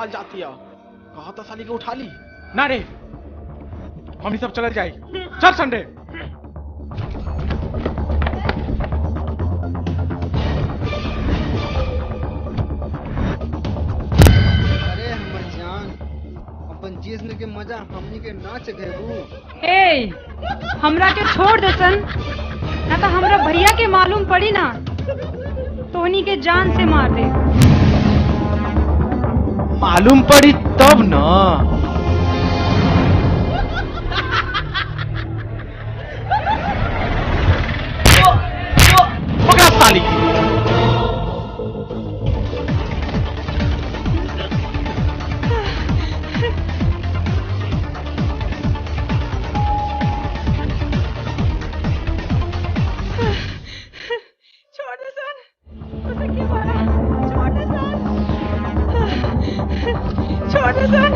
साल जाती है। कहा था साली को उठा ली ना रे, हम ही सब चले जाए। चल संडे। अरे हमर जान, अपन जिस्म के मजा हमनी के नाच घेबू। ए, हमरा के छोड़ दे सन, ना तो हमरा भैया के मालूम पड़ी ना तो उन्हीं के जान से मार दे। मालूम पड़ी तब ना। पकड़ा साली। छोड़ दे सन, उसे क्यों मारा? छोड़ दे सन, छोड़ दे सन।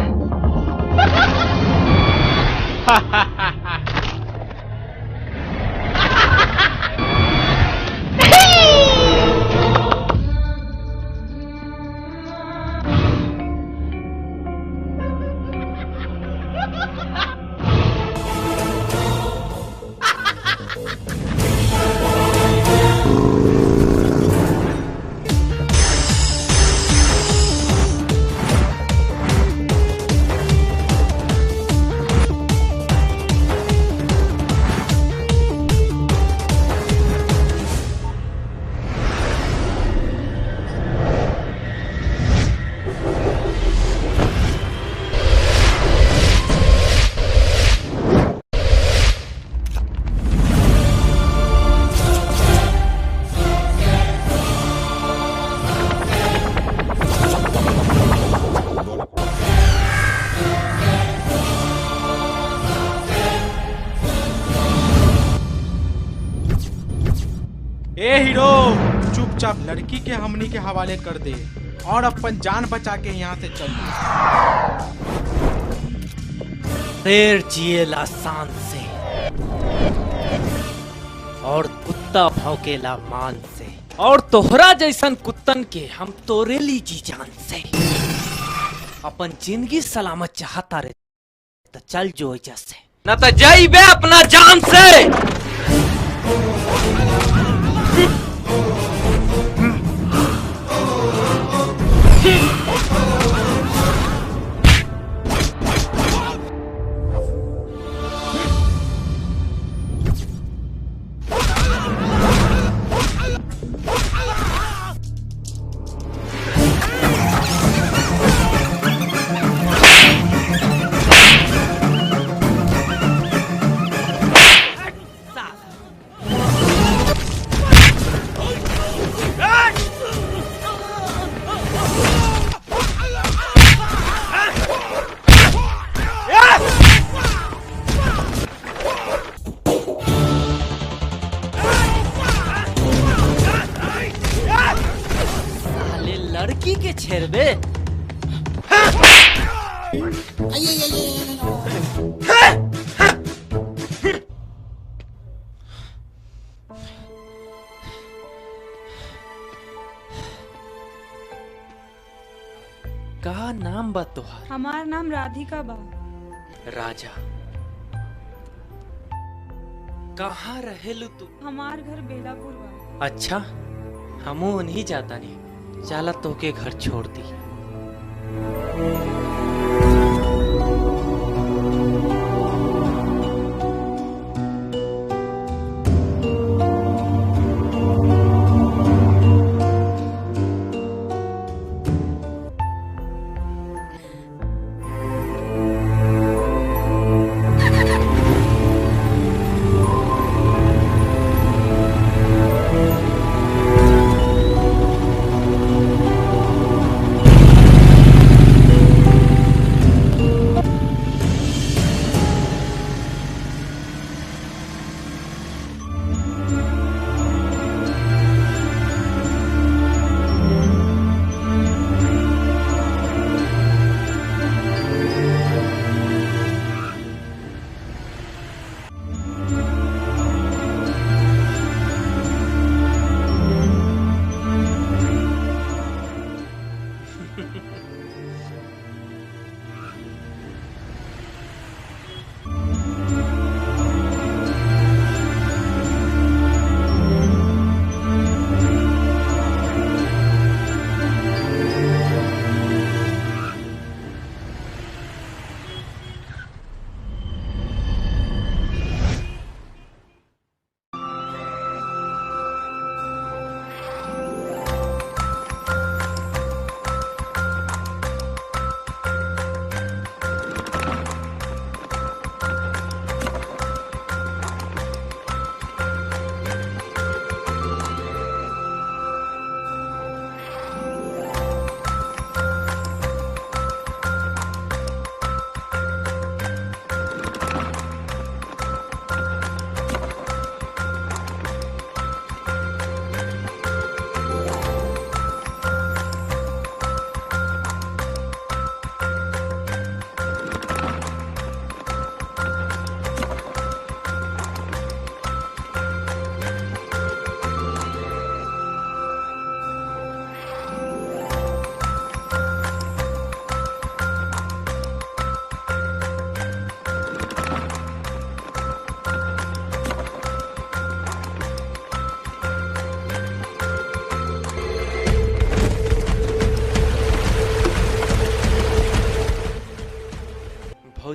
ए हीरो, चुपचाप लड़की के हमनी के हवाले कर दे और अपन जान बचा के यहाँ से चल। शेर जिएला शान से और कुत्ता भौंकेला मान से, और तोहरा जैसन कुत्तन के हम तोरे ली जी जान से। अपन जिंदगी सलामत चाहता रे तो चल जो एजा से, न तो जाइबे अपना जान से। लड़की के छेड़बे। का नाम बा तोहार? हमार नाम राधिका बा। राजा, कहाँ रहेलू तू? हमार घर बेलापुर बा। अच्छा, हमू नहीं जाता नहीं, चला तोके घर छोड़ दी।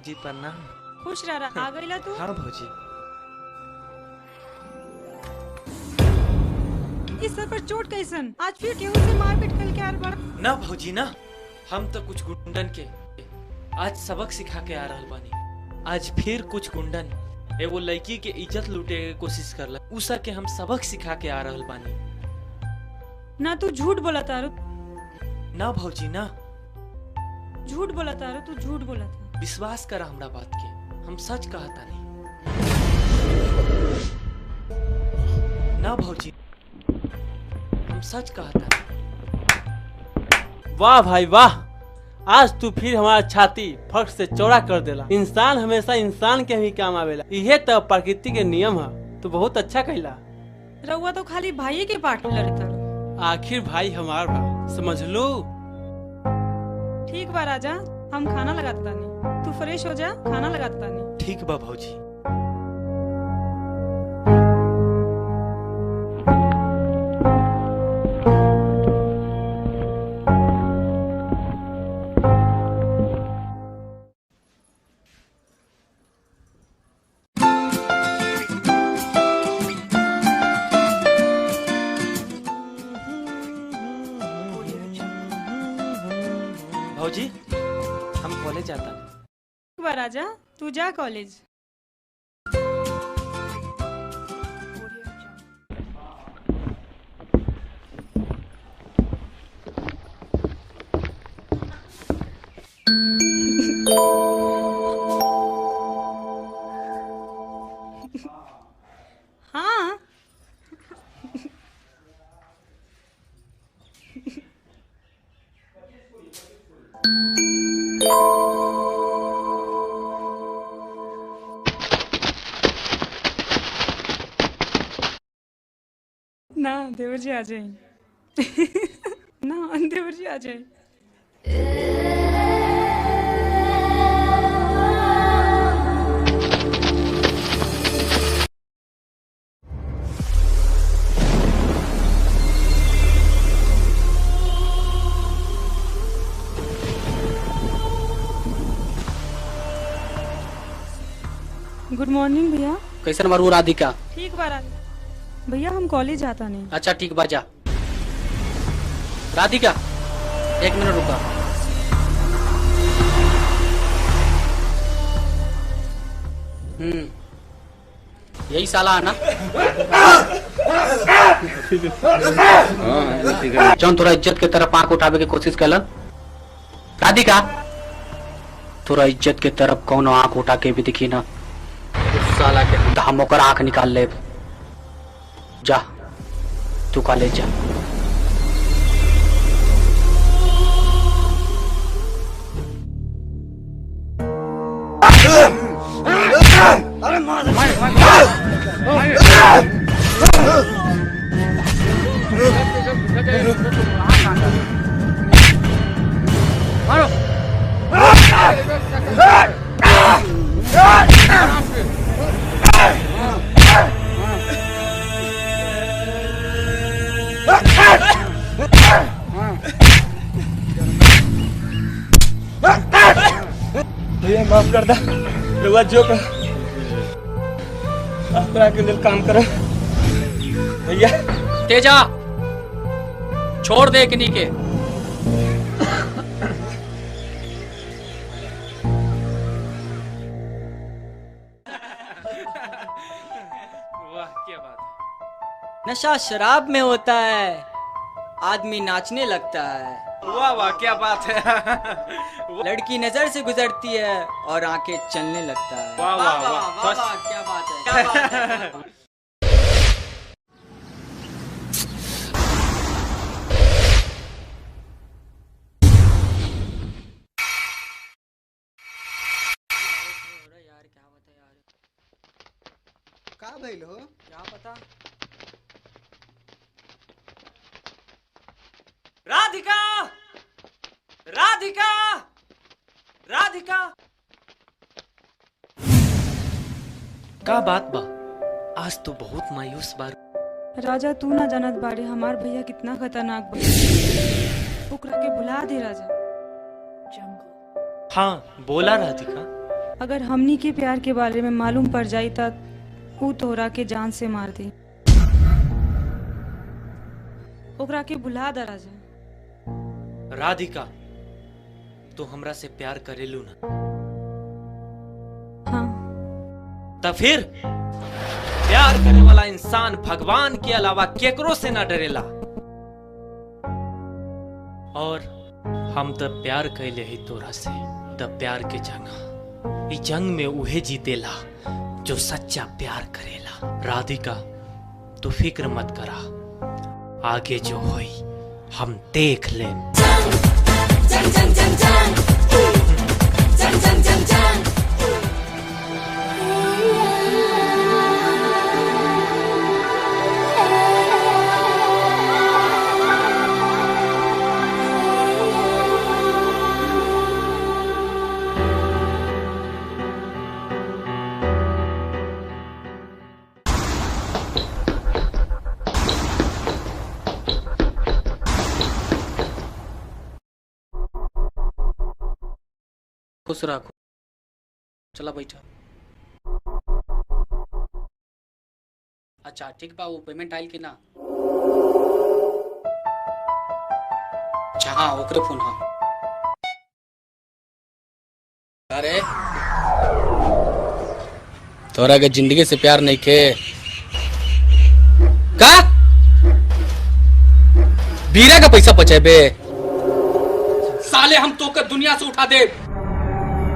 भौजी प्रणाम। खुश रह आ गईला तू। हाँ भौजी। इस सर पर चोट कैसन? आज फिर केहू से मारपीट कर के आर बड़? ना भौजी ना, हम तो कुछ गुंडन के आज सबक सिखा के आ रहल बानी। आज फिर कुछ गुंडन एगो लड़की के इज्जत लूटे के कोशिश करला, उसा के हम सबक सिखा के आ रहल बानी। ना तू झूठ बोला तारू। ना भौजी ना, झूठ बोला तारू, तू झूठ बोला था। विश्वास कर हमरा बात के, हम सच कहता नहीं। ना भौजी, हम सच कहता नहीं। वाह भाई वाह, आज तू फिर हमारा छाती फट से चौड़ा कर देला। इंसान हमेशा इंसान के ही काम आवेला, यह तो प्रकृति के नियम है। तू बहुत अच्छा कहला। रउआ तो खाली भाई के पार्ट में लड़ता। आखिर भाई हमार बा, समझ लो। ठीक बा राजा, हम खाना लगाता तानी। तू फ्रेश हो जा, खाना लगाता तानी। ठीक बा भौजी। भौजी, हम कॉलेज जाता हैं। ठीक बा राजा, तू जा कॉलेज। हाँ ना देवर जी आ जाए। ना देवर जी आ जाए। गुड मॉर्निंग भैया। कैसन मारू राधिका? ठीक बा राजा। भैया हम कॉलेज जाता नहीं। अच्छा ठीक बा, जा। राधिका 1 मिनट रुका। यही साला है ना जौन तोरा इज्जत के तरफ आंख उठावे के कोशिश कैलन? राधिका, तोरा इज्जत के तरफ कौन आंख उठा के भी दिखी ना, साला के हम ओकर आंख निकाल ले। जा तू कॉलेज जा। भैया माफ कर दा, रुआ जो कर आपरा के लिए काम करो भैया। तेजा छोड़ दे किन्हीं के। वाह क्या बात है। नशा शराब में होता है, आदमी नाचने लगता है। वाह वाह क्या बात है। लड़की नजर से गुजरती है और आंखें चलने लगता है। वाह वाह वाह, वाह वाह, क्या बात है, क्या बात है। का भइल हो? क्या पता। राधिका, राधिका, राधिका। का बात बा? आज तो बहुत मायूस बार। राजा तू ना जानत बाड़े हमार भैया कितना खतरनाक बा। ओकरा के भुला दे राजा। हाँ बोला राधिका, अगर हमनी के प्यार के बारे में मालूम पड़ जाई त ऊ तोहरा के जान से मार दी। ओकरा के भुला द राजा। राधिका, तू हमरा से प्यार करेलू ना? हाँ। तो फिर प्यार करे वाला इंसान भगवान के अलावा केकरो से ना डरेला। और हम तब प्यार कैले ही तोरा से, तब प्यार के जंग, इस जंग में उहे जीतेला जो सच्चा प्यार करेला। राधिका, तू फिक्र मत करा, आगे जो होई हम देख लें। खुश रखो। चला बैठा। अच्छा ठीक बा, वो पेमेंट आयल कि ना? अच्छा हाँ, ओकरे फोन। हाँ अरे तोरा के जिंदगी से प्यार नहीं के का? बीरा का पैसा बचेबे? साले हम तो के दुनिया से उठा दे,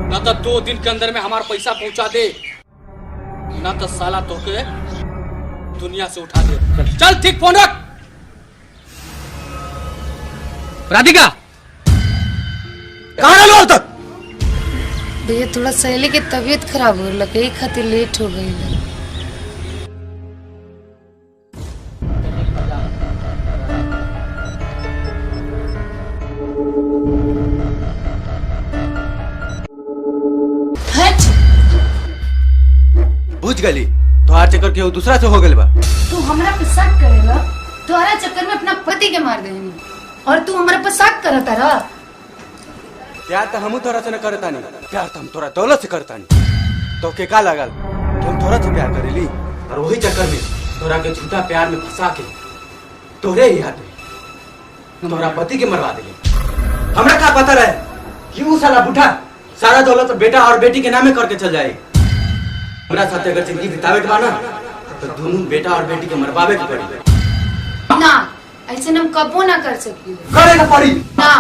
ना तो 2 दिन के अंदर में हमारा पैसा पहुंचा दे, ना तो साला तो के दुनिया से उठा दे। चल ठीक, फोन रख। राधिका कहाँ रहो तक? भैया थोड़ा सहेली के तबीयत खराब हो रहा है, खातिर लेट हो गई है। बुझ गली, तोहार चक्कर के दूसरा से हो गल बा। तू हमरा पे शक करेला? तोहरा चक्कर में अपना पति के मार देनी और तू हमरा पे शक करता रहा। प्यार तो हम तोरा से न करता नहीं, प्यार तो हम तोरा दौलत से करता नहीं। तो के का लगल कि हम तोरा से प्यार करेली, और वही चक्कर में तोरा के झूठा प्यार में फंसा के तोरे ही हाथ में तोरा पति के मरवा देली। हमरा का पता रहे कि वो साला बूढ़ा सारा दौलत बेटा और बेटी के नामे करके चल जाए। हमरा साथ अगर जिंदगी बितावे के बा ना, तो दोनों बेटा और बेटी के मरवावे के पड़ी। ना, ऐसे हम कबो ना कर सकी। करे ना पड़ी ना।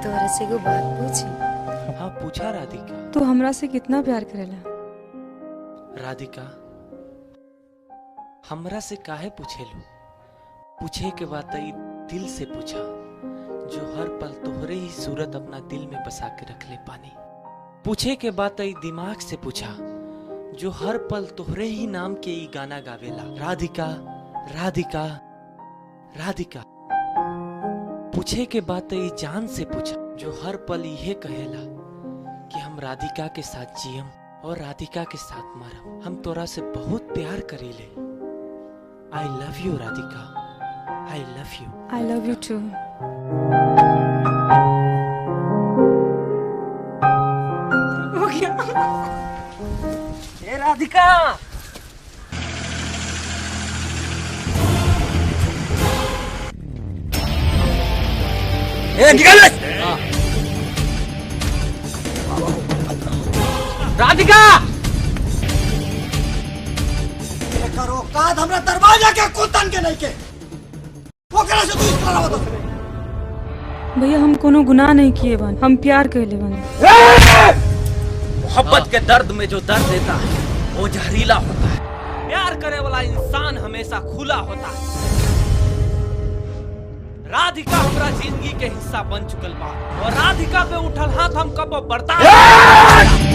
तोरा से को बात पूछी? हाँ पूछा राधिका। तू हमरा से कितना प्यार करेला? राधिका, हमरा से काहे पूछेलू? पूछे के बात ई दिल से पूछा, जो हर पल तोहरे ही सूरत अपना दिल में बसा के रख ले पानी। पूछे के बात ई दिमाग से पूछा, जो हर पल तोहरे ही नाम के ई गाना गावेला। राधिका राधिका राधिका। पूछे के बात ई जान से पूछा, जो हर पल यह कहेला कि हम राधिका के साथ जियम और राधिका के साथ मरम। हम तोरा से बहुत प्यार करीले। I love you Radhika, I love you. I love you too. हो गया। ए राधिका, ए निकल। राधिका करो काद हमरा दरवाजा के कुतन के नहीं के ओकरा से तू इस तरह बता। भैया हम कोनो गुनाह नहीं किए बन, हम प्यार कैले बन। मोहब्बत के दर्द में जो दर्द देता है वो जहरीला होता है। प्यार करे वाला इंसान हमेशा खुला होता है। राधिका हमरा जिंदगी के हिस्सा बन चुकल बा और राधिका पे उठल हाथ हम कब बर्दाश्त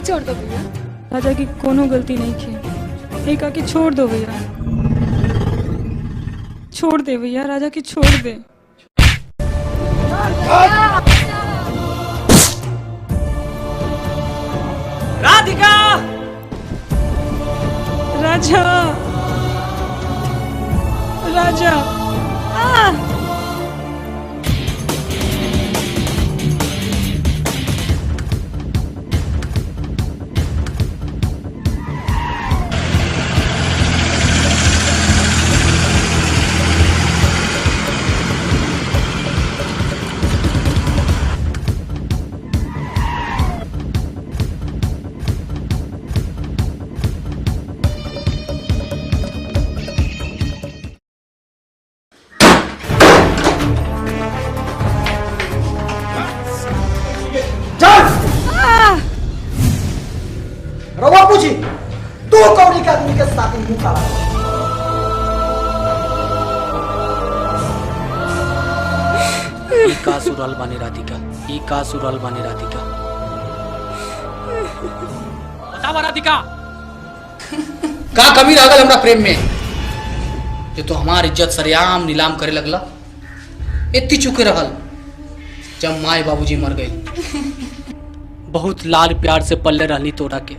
छोड़ दो भैया, राजा की कोनो गलती नहीं की। एक आके छोड़ दो भैया, छोड़ दे भैया, राजा की छोड़ दे। राधिका राजा राजा बाबू जी, तू कौड़ी के आदमी के साथ मुंह काला। ई का सुरल बानी राधिका, ई का सुरल बानी राधिका। बतावा राधिका, का कमी रह गल हमरा प्रेम में जो तो हमार इज्जत सरेआम नीलाम करे लगला। इतनी चुके रहल जब माए बाबूजी मर गए। बहुत लाल प्यार से पल्ले रहनी तोरा के,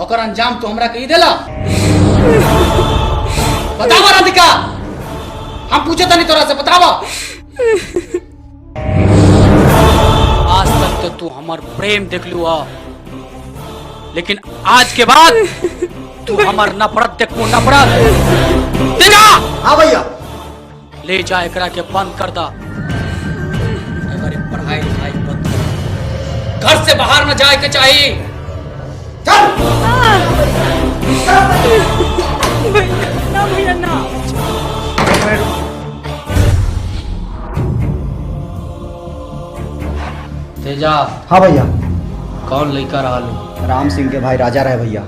और अंजाम तो हमरा कही देला। बतावा राधिका, हम पूछे था नहीं तोरा से, बतावा। आज तक तो तू हमार प्रेम देख लू आ, लेकिन आज के बाद तू हमार नफरत देखू, नफरत। तेजा हाँ भैया, ले जा एकरा के बंद कर दा। अगर पढ़ाई लिखाई बंद कर, घर से बाहर न जाए के चाहिए। चल ना भैया ना। तेजा। हाँ भैया। कौन लड़का रहा? राम सिंह के भाई राजा रहे भैया।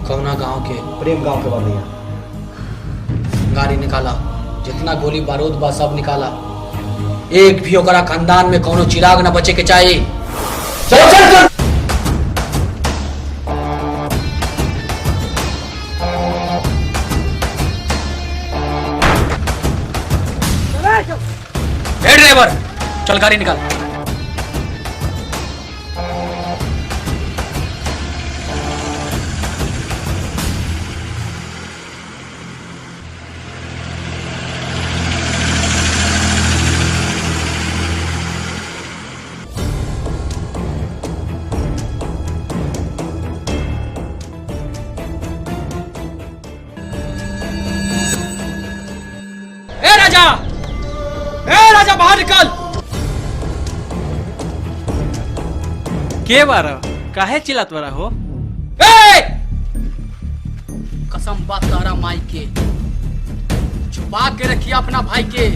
कौना गांव के? प्रेम गांव के बा भैया। गाड़ी निकाला, जितना गोली बारूद बा सब निकाला। एक भी ओकरा खानदान में कोनो चिराग न बचे के चाहिए। चलो चल चल। ड्राइवर, चल गाड़ी निकाल। राजा बाहर निकल। के बारा काहे चिल्लात बारा हो? कसम बात तारा माई के, छुपा के रखिए अपना भाई के।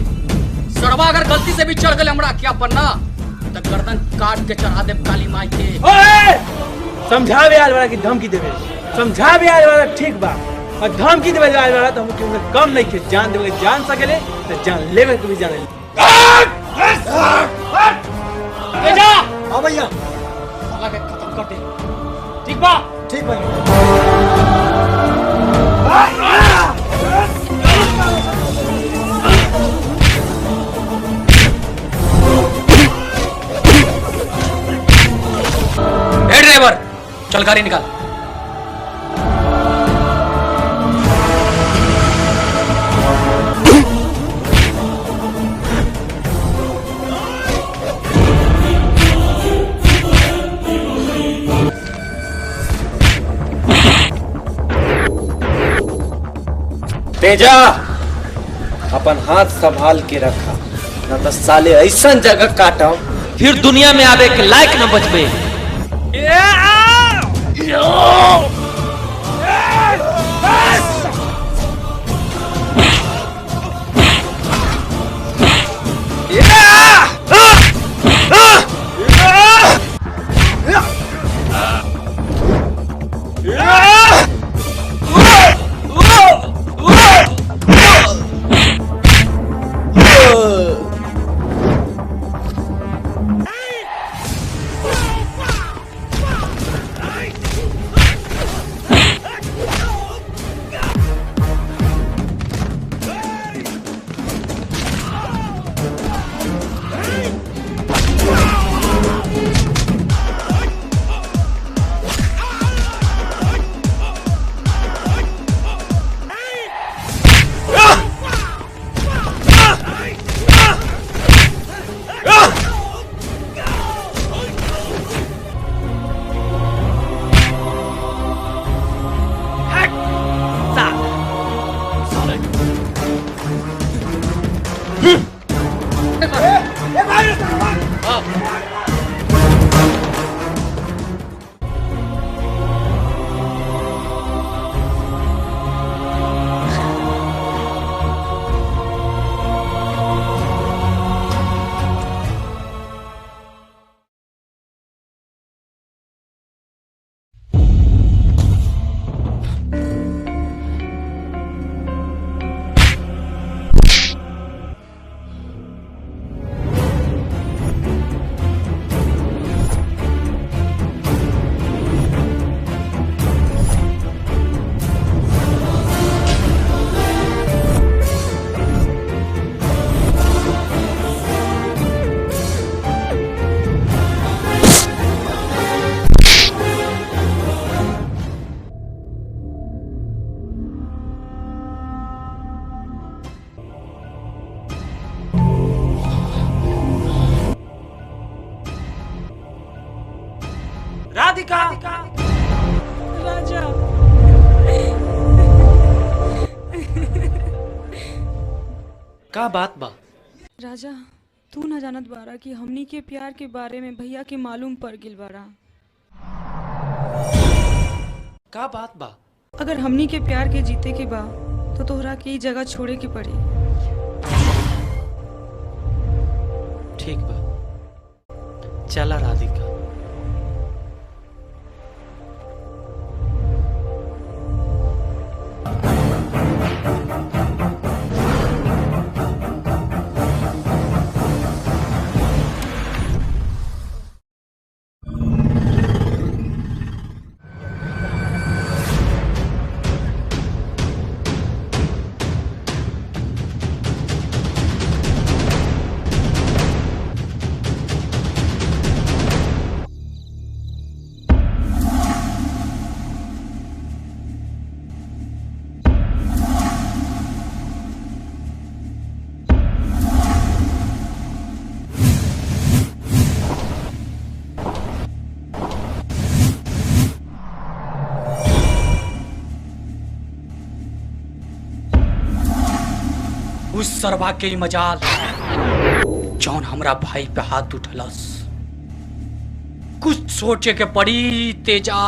सरवा अगर गलती से भी चढ़ गए हमरा क्या पन्ना तो गर्दन काट के चढ़ा दे काली माई के। समझा भी आल वाला की धमकी देवे, समझा भी आल वाला ठीक बा, और धमकी देवे आल वाला तो हम क्यों कम नहीं के। जान देवे जान सकेले तो जान लेवे को भी जाने। जा हाँ भैया, साला के खत्म कर दे। ठीक बा, ठीक भैया। ड्राइवर, चल गाड़ी निकाल। तेजा अपन हाथ संभाल के रखा, न तो साले ऐसा जगह काटा फिर दुनिया में आवे के लायक न बचबे। राधिका, राजा, का बात बा? राजा तू न जानत बारा कि हमनी के प्यार के बारे में भैया के मालूम पड़ गिल बारा। का बात बा? अगर हमनी के प्यार के जीते के बा तो तोहरा के ई जगह छोड़े के पड़ी। ठीक बा, चला राधिका। उस सरवा के मजाल जौन हमरा भाई पे हाथ उठलस। कुछ सोचे के पड़ी तेजा,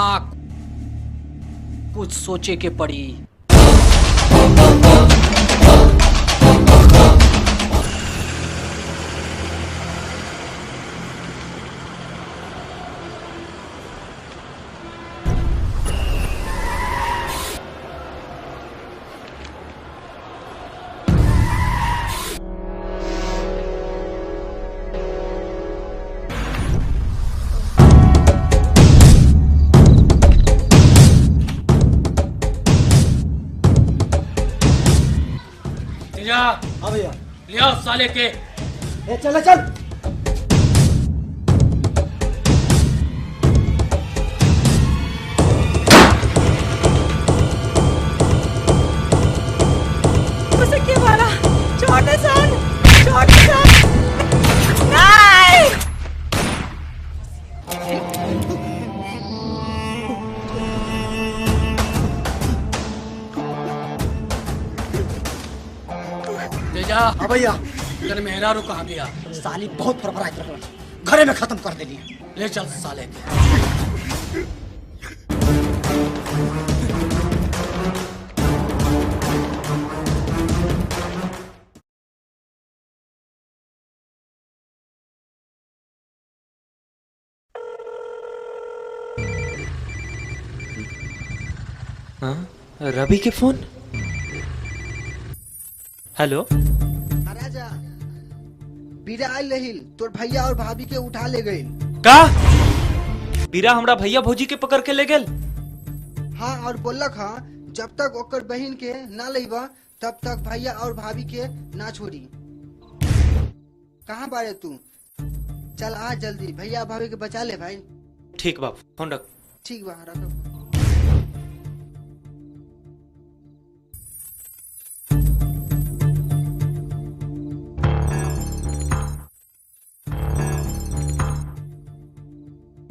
कुछ सोचे के पड़ी। हाँ भैया, लिया साले के। चल चल। उसे क्यों मारा? छोटे सन, छोटे सन। नहीं। हाँ भैया तेरे मेहरारू कहाँ गया? साली बहुत फरफराई कर रहा, घरे में खत्म कर देनी। ले चल साले के। हाँ, रवि के फोन। हेलो राजा बीरा आइल रहिल, तोर भैया और भाभी के उठा ले गइल। का बीरा हमरा भैया भौजी के पकड़ के ले गेल? हाँ और बोलक हाँ जब तक ओकर बहन के ना लेबा तब तक भैया और भाभी के ना छोड़ी। कहाँ बारे तू? चल आ जल्दी, भैया भाभी के बचा ले भाई। ठीक बा, फोन रख। ठीक बा रख।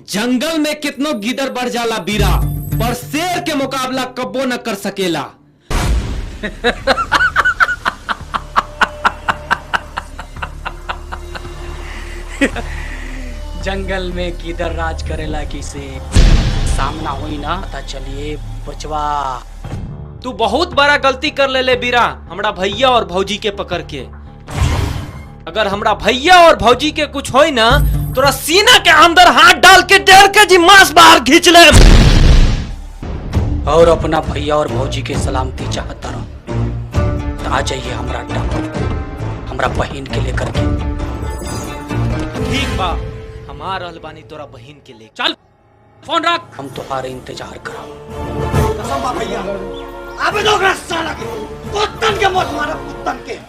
जंगल में कितनो गिदर बढ़ जाला बीरा, पर शेर के मुकाबला कब्बो न कर सकेला। जंगल में किधर राज करेला किसे सामना हुई ना पता चलिए बचवा। तू बहुत बड़ा गलती कर ले बीरा, हमरा भैया और भौजी के पकड़ के। अगर हमरा भैया और भौजी के कुछ होई ना, तोरा सीना के अंदर हाथ डाल के 1.5 केजी मांस बाहर खींच ले। और अपना भैया और भौजी के सलामती चाहता रहो तो आ जाइए हमरा टापू, हमरा बहन के लेकर के। ठीक बा, हम आ रहल बानी तोरा बहन के ले। चल फोन रख, हम तुम्हारे इंतजार कराओ। कसम बा भैया, अबे दो साला के कुत्तन के मौत मारा, कुत्तन के।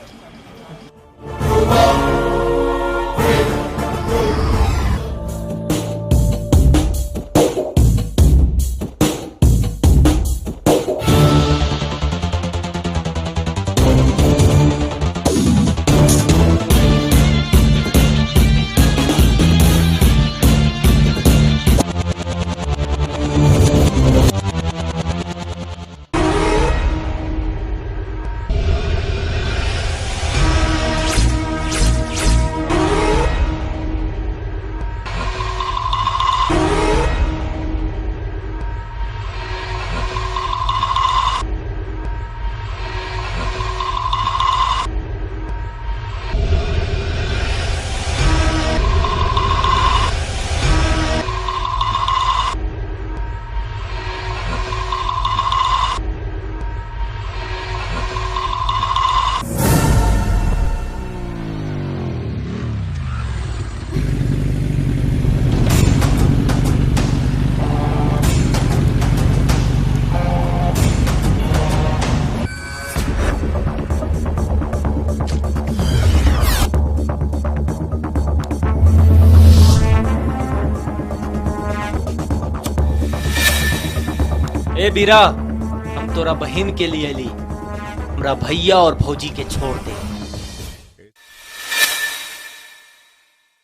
ए बीरा, हम तोरा बहन के लिए ली, हमरा भैया और भौजी के छोड़ दे।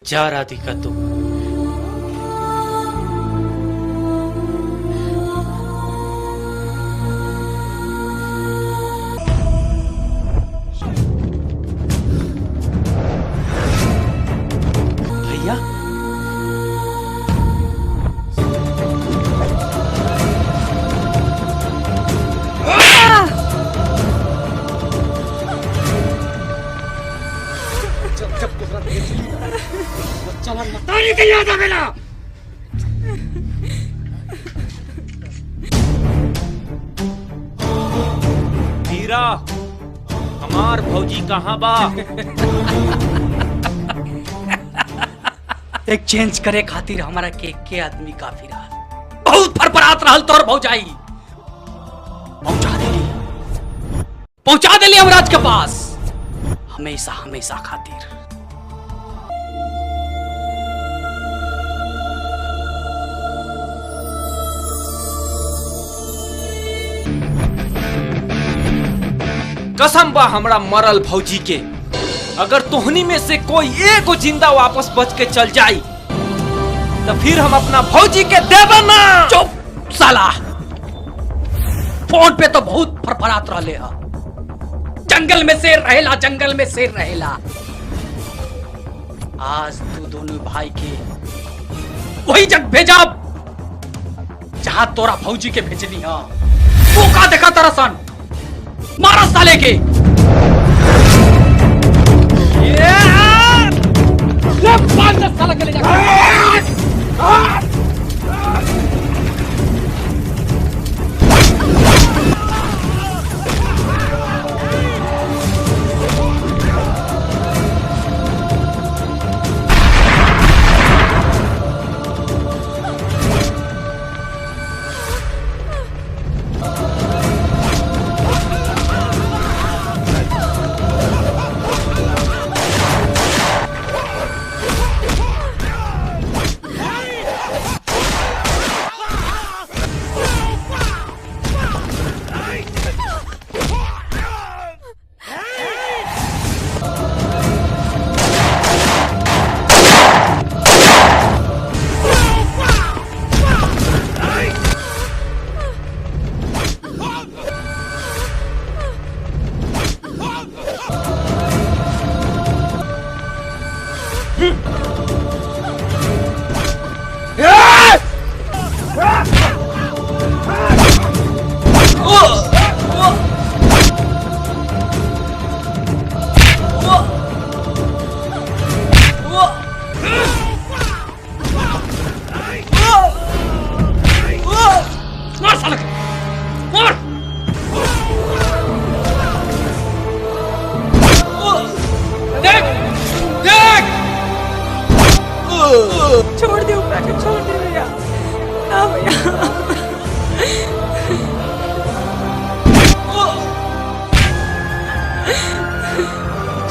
जा राधिका तू। भैया हीरा, हमार भौजी कहाँ बा? एक्सचेंज करे खातिर हमारा के आदमी काफी रहा। बहुत फरफरात रहल तोर भौजाई। पहुंचा देली हमराज के पास, हमेशा हमेशा खातिर। कसम बा हमरा मरल भौजी के, अगर तोहनी में से कोई एगो जिंदा वापस बच के चल जाई तो फिर हम अपना भौजी के देबा ना। चुप साला, फोन पे तो बहुत फरफरात रहले हा। जंगल में शेर रहेला, जंगल में शेर रहेला। आज तू दोनों भाई के वही जग भेजा जहां तोरा फौजी के भेजनी हा। तू का देखा तरसन, मारा साले के। ले बांध दे साला के ले जा। छोड़ दे ऊपर के, छोड़ दे भैया। ना भैया,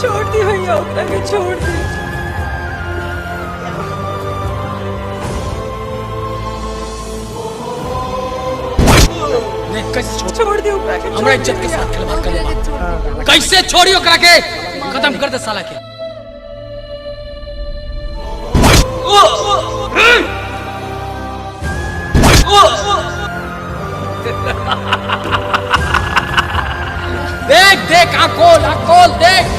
छोड़ दी भैया, ऊपर के छोड़ दी। कैसे छोड़ दे ऊपर के, हमरा इज्जत के साथ खिलवाड़ कर, कैसे छोड़ी ओकरा के? खत्म कर दे साला के। देख देख, आकोल आकोल देख।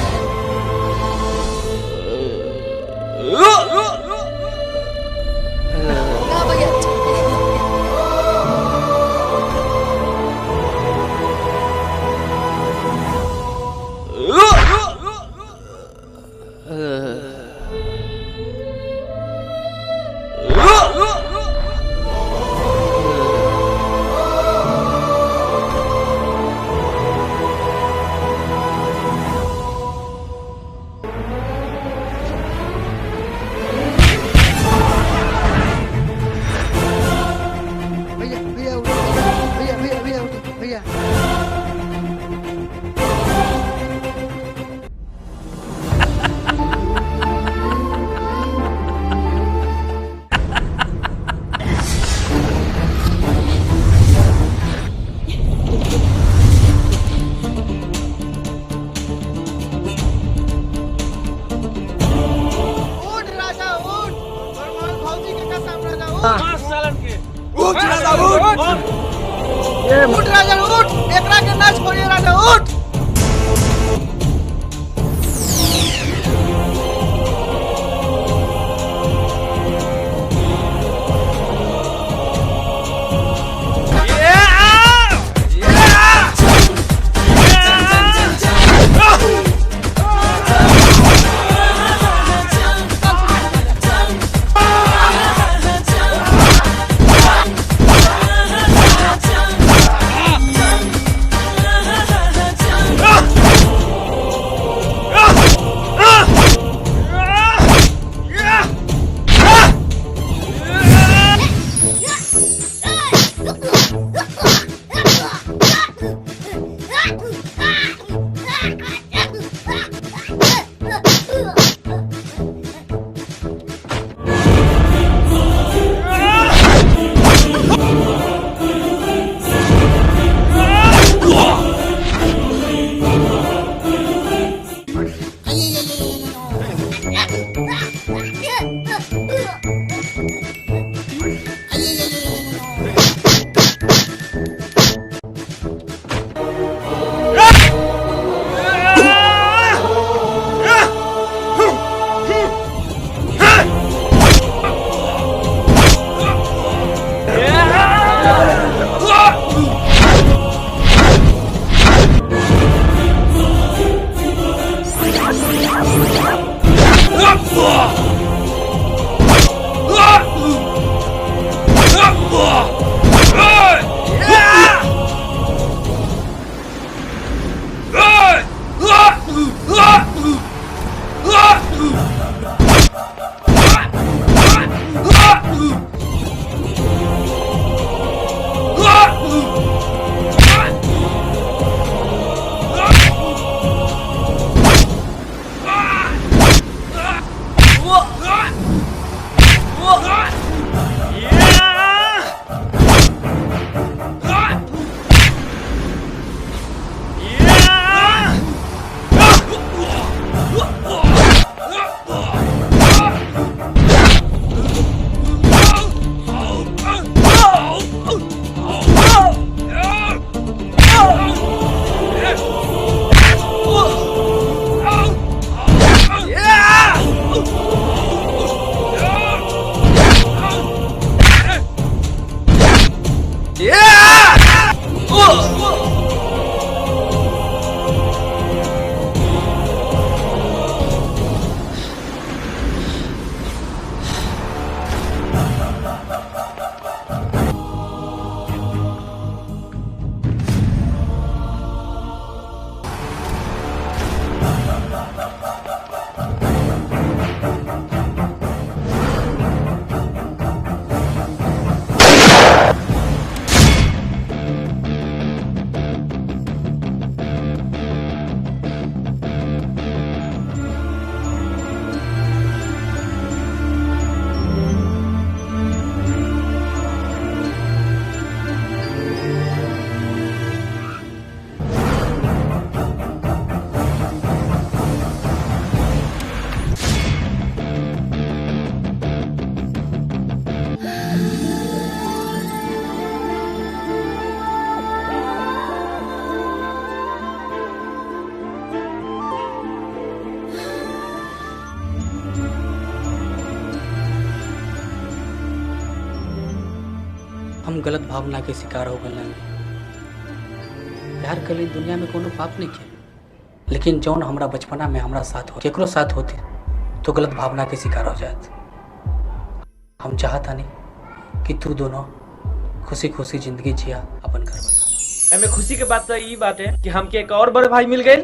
उठ राजा उठ, एकरा के ना छोड़िए राजा उठ। हम गलत भावना के शिकार हो गए। प्यार कर ली दुनिया में कोनो पाप नहीं किया, लेकिन जौन हमरा बचपना में हमरा साथ हो केकरो साथ होती तो गलत भावना के शिकार हो जात। हम चाहता नहीं कि तू दोनों खुशी खुशी जिंदगी जिया, अपन घर बसा। एमे खुशी के बात तो ये बात है कि हमके एक और बड़े भाई मिल गए।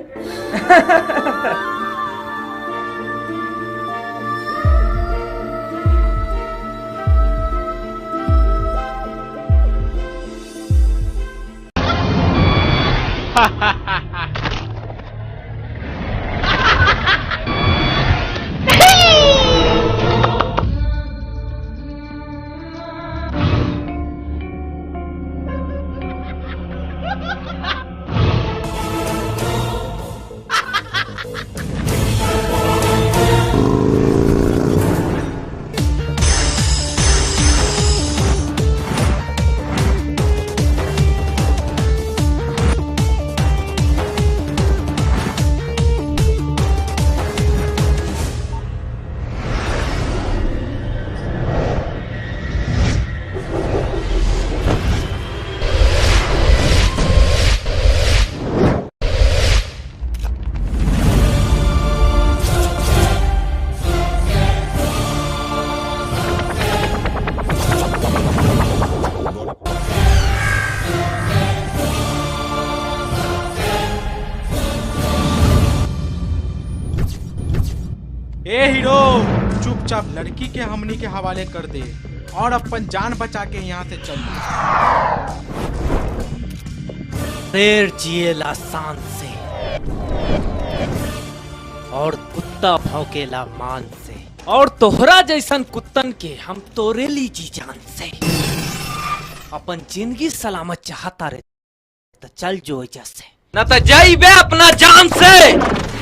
ए हीरो, चुपचाप लड़की के हमनी के हवाले कर दे और अपन जान बचा के यहाँ से चल। शेर जिएला शान से और कुत्ता भौंकेला मान से, और तोहरा जैसन कुत्तन के हम तोरेली जी जान से। अपन जिंदगी सलामत चाहता रे तो चल जो एजा से, न तो जाइबे अपना जान से।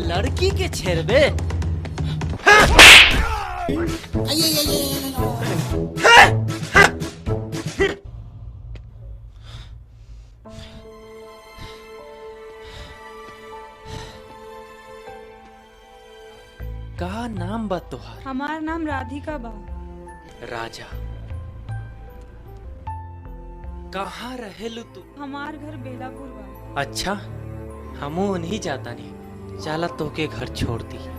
लड़की के छेड़बे। का नाम बा तोहार? हमार नाम राधिका बा। राजा, कहाँ रहेलू तू? हमार घर बेलापुर बा। अच्छा, हमू नहीं जाता नहीं, चला तोके घर छोड़ दी।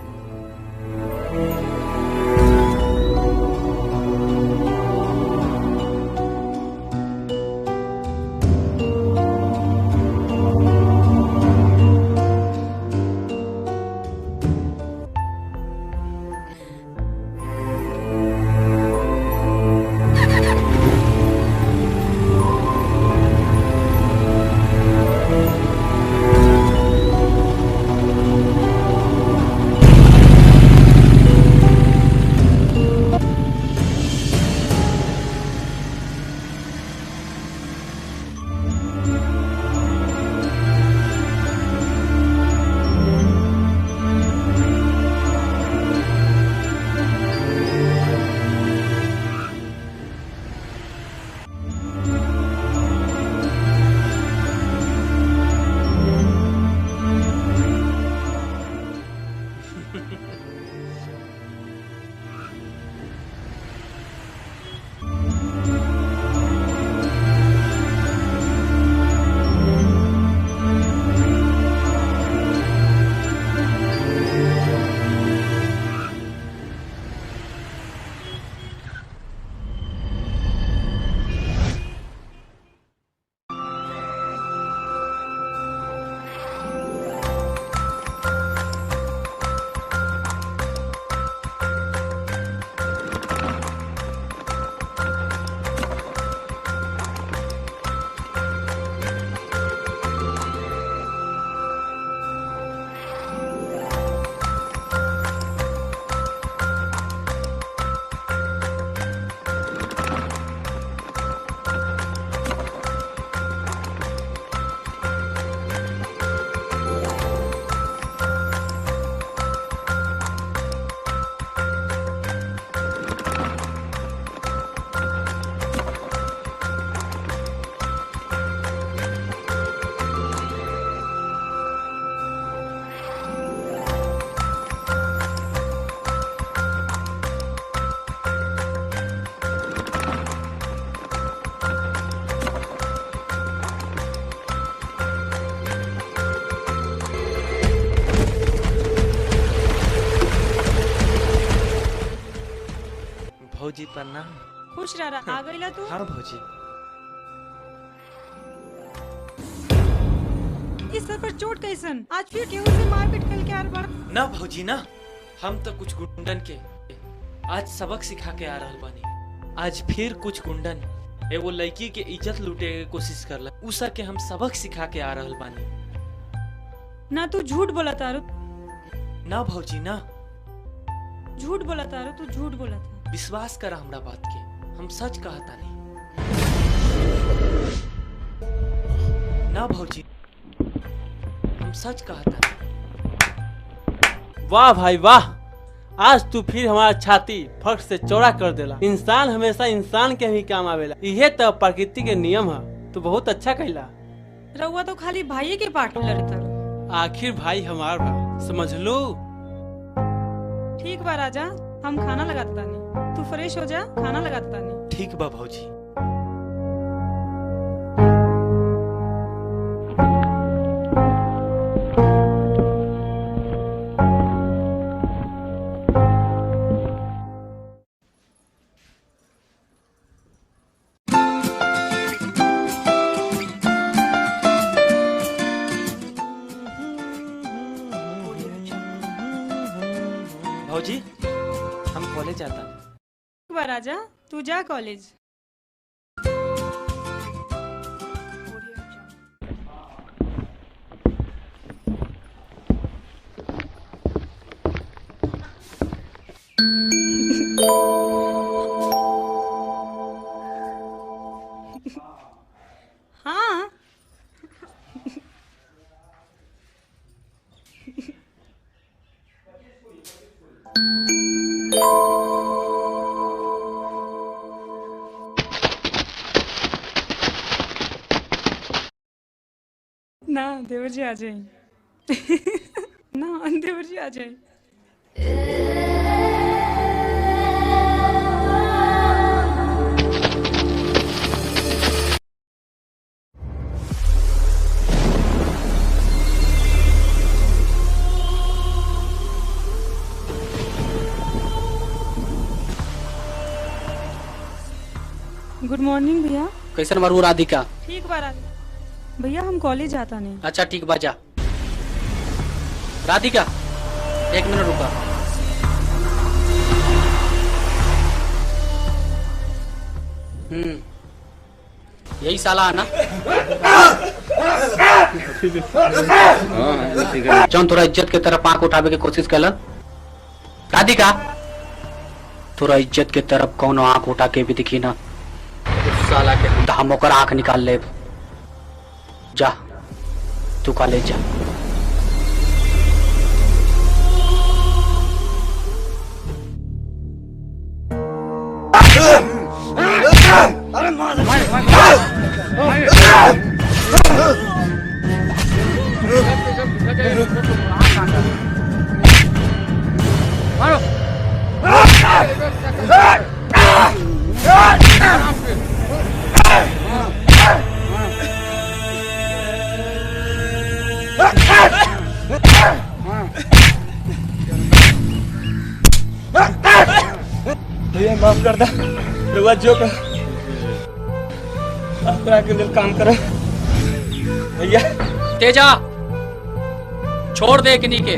भौजी प्रणाम। खुश रह आ गईला तू। हाँ भौजी। इस सर पर चोट कैसन? आज फिर केहू से मारपीट कल के आर बार? ना भौजी ना, हम तो कुछ गुंडन के आज सबक सिखा के आ रहल बानी। आज फिर कुछ गुंडन एगो लड़की के इज्जत लूटे के कोशिश करला, उसा के हम सबक सिखा के आ रहल बानी। ना तू झूठ बोला तारू। ना भौजी ना, झूठ बोला तारू, तू झूठ बोला था। विश्वास करा हमरा बात के, हम सच कहता नहीं। ना भौजी, हम सच कहता नहीं। वाह भाई वाह, आज तू फिर हमारा छाती फट से चौड़ा कर देला। इंसान हमेशा इंसान के ही काम आवेला, इहे तो प्रकृति के नियम है। तू बहुत अच्छा कहला। रउआ तो खाली भाई के पार्ट में लड़ता रहो। आखिर भाई हमार बा, समझ लो। ठीक बा राजा, हम खाना लगाता नहीं, तू फ्रेश हो जा, खाना लगाता नहीं। ठीक बा भौजी। भौजी, हम कॉलेज जाता। ठीक बा राजा, तू जा कॉलेज। हाँ ना देवर जी आ जाए। ना देवर जी आ जाए। गुड मॉर्निंग भैया। कैसन मरू राधिका? ठीक बा राधिका। भैया हम कॉलेज जाता नहीं। अच्छा ठीक बा, जा। राधिका 1 मिनट रुका। यही साला है ना जौन तोरा इज्जत के तरफ आंख उठावे के कोशिश कलन? राधिका, तोरा इज्जत के तरफ कौनो आंख उठा के भी दिखी ना, साला के हम ओकर आंख निकाल ले। जा तू कॉलेज जा। भैया माफ कर दा, रुआ जो का अपना के दिल काम करे। भैया तेजा, छोड़ दे किन्हीं के।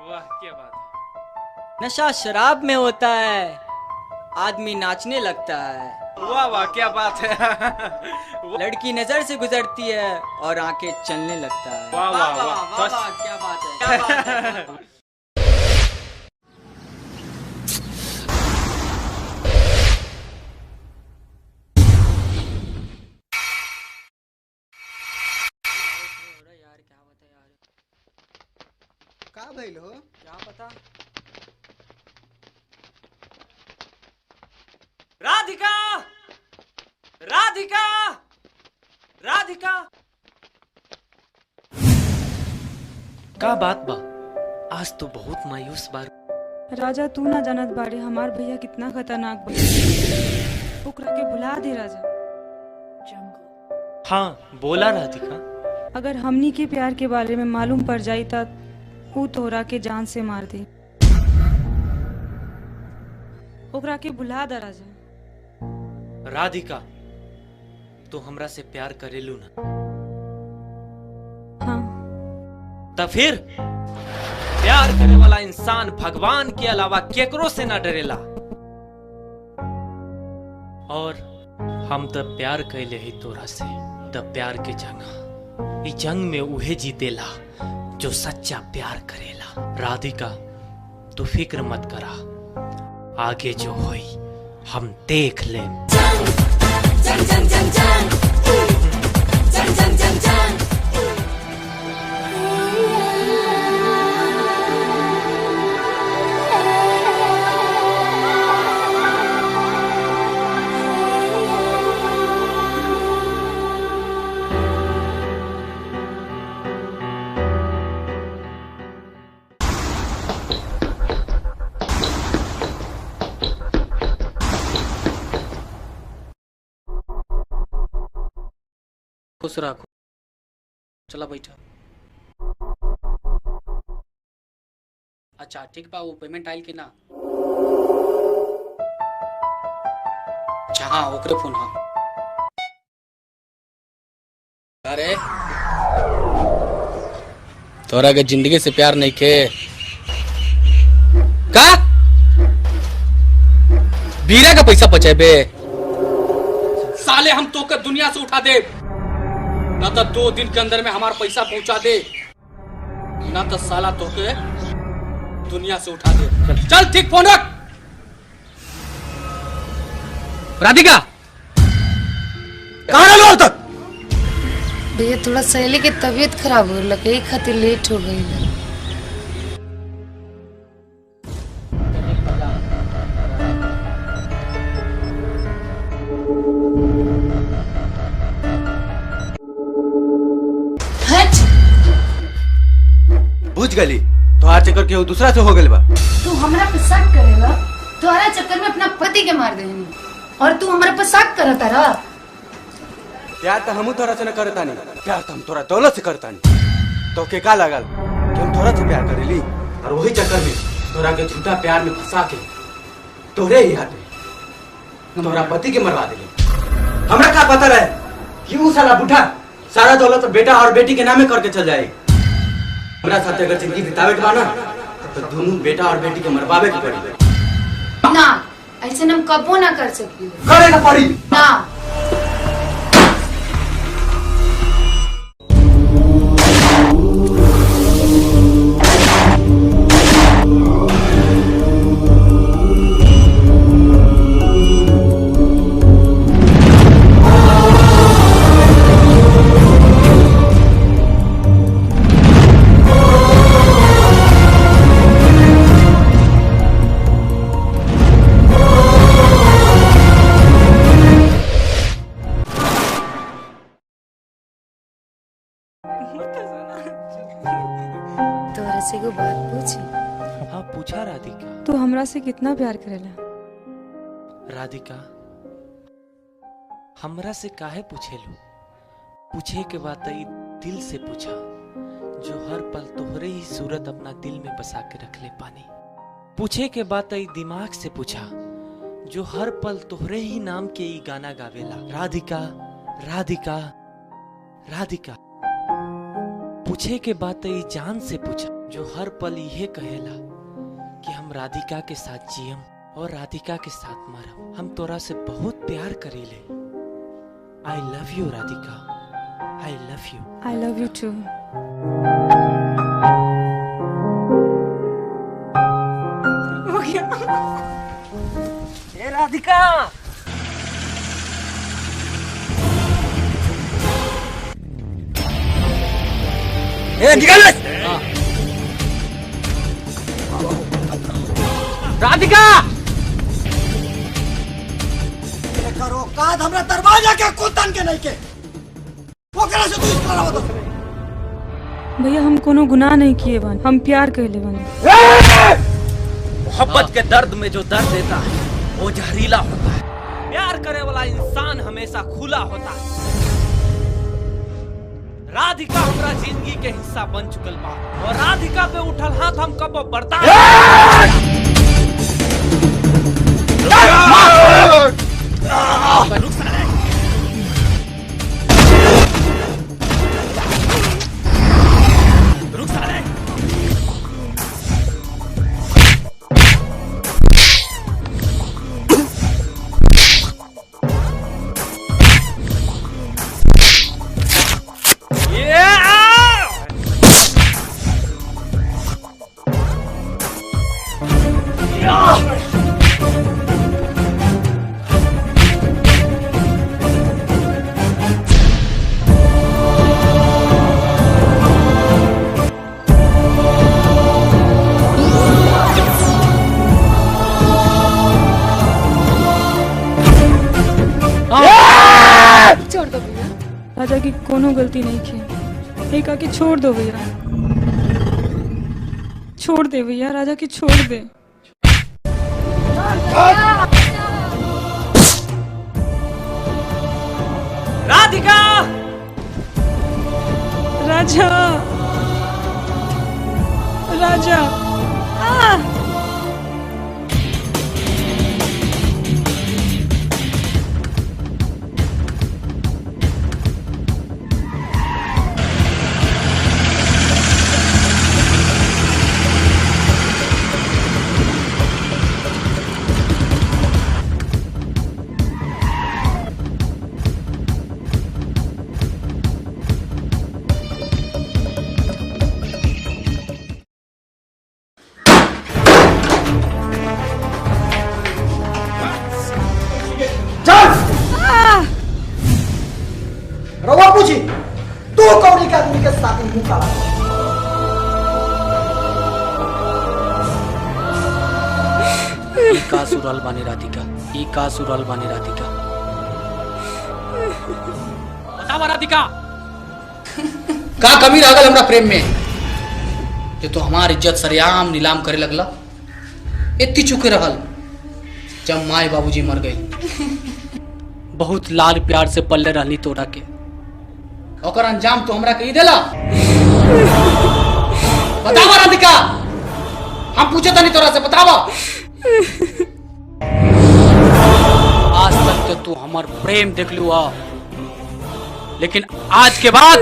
वाह क्या बात है। नशा शराब में होता है, आदमी नाचने लगता है। वाह वाह क्या बात है। लड़की नजर से गुजरती है और आंखें चलने लगता है। वाह वाह वाह, बस क्या बात है, क्या बात है। का भइल हो? क्या पता। राधिका, राधिका, राधिका। का बात बा? आज तो बहुत मायूस बार। राजा तू ना जानत बाड़े हमार भैया कितना खतरनाक बा। ओकरा के भुला दे राजा। हाँ बोला राधिका, अगर हमनी के प्यार के बारे में मालूम पड़ जाई त ऊ तोहरा के जान से मार दी। ओकरा के बुला द राजा। राधिका, तू हमरा से प्यार करेलू ना? हाँ। तो फिर प्यार करे वाला इंसान भगवान के अलावा केकरो से ना डरेला। और हम तो प्यार कैले ही तोरा से। तब प्यार के जंग, इस जंग में उहे जीतेला जो सच्चा प्यार करेला। राधिका, तू फिक्र मत करा, आगे जो होई हम देख ले। जंग जंग जंग जंग जंग जंग जंग जंग। खुश रखो। चला बैठा। अच्छा ठीक बा, वो पेमेंट आयल कि ना? अच्छा हाँ, ओकरे फोन। हाँ अरे तोरा के जिंदगी से प्यार नहीं के का? बीरा का पैसा बचेबे? साले हम तो के दुनिया से उठा दे, ना तो 2 दिन के अंदर में हमारा पैसा पहुंचा दे, ना तो साला तो के दुनिया से उठा दे। चल ठीक, फोन रख। राधिका कहाँ रहो तक? भैया थोड़ा सहेली के तबीयत खराब हो लगे, खातिर लेट हो गई। बुझ गली तोहार चक्कर के दूसरा से हो गइल बा। तू हमरा पे शक करेला? तोहरा चक्कर में अपना पति के मार देनी और तू हमरा पे शक करता रहा। प्यार तो हमू तोरा से न करतानी, प्यार तो हम तोरा दौलत से करतानी। तो के का लागल कि हम तोरा से प्यार करेली और वही चक्कर में तोरा के झूठा प्यार में फंसा के तोरे ही हाथे तोरा पति के मरवा देली। हमरा का पता रहे कि वो साला बूढ़ा सारा दौलत बेटा और बेटी के नामे करके चल जाए। हमरा साथ अगर जिंदगी बितावे के बा ना तो दोनों बेटा और बेटी के मरवावे के पड़ी। ना ऐसे हम कबो ना कर सकी। करे ना पड़ी ना। तोरा से को बात पूछी? हाँ पूछा राधिका। तू हमरा से कितना प्यार करेला? राधिका, हमरा से काहे पूछेलू? पूछे के बात ई दिल से पूछा, जो हर पल तोहरे ही सूरत अपना दिल में बसा के रख ले पानी। पूछे के बात ई दिमाग से पूछा, जो हर पल तोहरे ही नाम के ई गाना गावेला। राधिका राधिका राधिका। पूछे के बात ई जान से पूछा, जो हर पल यह कहेला कि हम राधिका के साथ जियम और राधिका के साथ मरम। हम तोरा से बहुत प्यार करीले। I love you Radhika, I love you. I love you too. हो गया। ए राधिका, ए निकल। राधिका करो काद हमरा दरवाजा के कुतन के नहीं के ओकरा से तू इस तरह हो। भैया हम कोनो गुनाह नहीं किए बन, हम प्यार कहले बन। मोहब्बत के दर्द में जो दर्द देता है वो जहरीला होता है। प्यार करे वाला इंसान हमेशा खुला होता है। राधिका हमरा जिंदगी के हिस्सा बन चुकल बा और राधिका पे उठल हाथ हम कब बर्दाश्त रुक साले छोड़ दो भैया, राजा की कोनो गलती नहीं की। एक आके छोड़ दो भैया, छोड़ दे भैया, राजा की छोड़ दे। राधिका राजा राजा रवा पूछी तू कौड़ी के आदमी के साथ मुंह काला ई का सुरल बानी राधिका, ई का सुरल बानी राधिका। बतावा राधिका का कमी रह गल हमरा प्रेम में जे तो हमार इज्जत सरेआम नीलाम करे लगला। इतनी चुके रहल जब माए बाबूजी मर गए। बहुत लाल प्यार से पल्ले रहनी तोरा के, ओकर अंजाम तो हमरा कही देला। बतावा राधिका, हम पूछे तनी तोरा से, बतावा। आज तक तो तू हमार प्रेम देख लू आ, लेकिन आज के बाद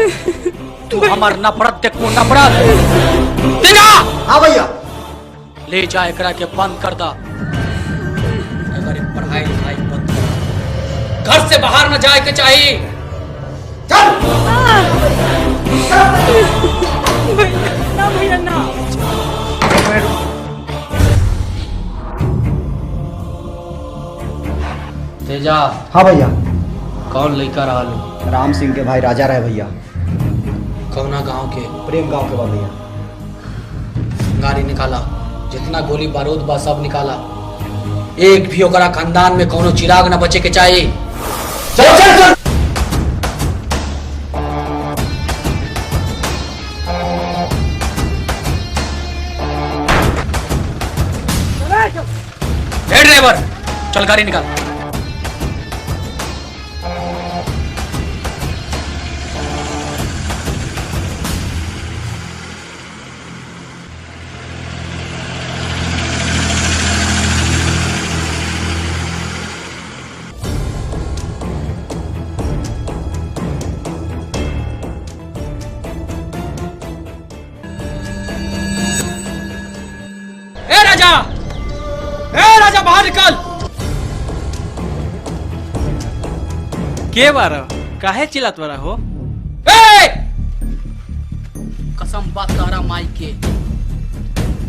तू हमार नफरत देखू, नफरत। देखा हाँ भैया, ले जा एकरा के बंद कर दा। अगर पढ़ाई लिखाई बंद कर, घर से बाहर न जाए के चाहिए। चल ना भैया ना। तेजा हाँ भैया, कौन लड़का रहल? राम सिंह के भाई राजा रहे भैया। कौना गांव के? प्रेम गांव के बा भैया। गाड़ी निकाला, जितना गोली बारूद बा सब निकाला। एक भी ओकरा खानदान में कोनो चिराग न बचे के चाहिए। चलो चल चल। ए ड्राइवर, चल गाड़ी निकाल। राजा बाहर निकल। के बारा काहे चिल्लात बारा हो? कसम बात तारा माई के,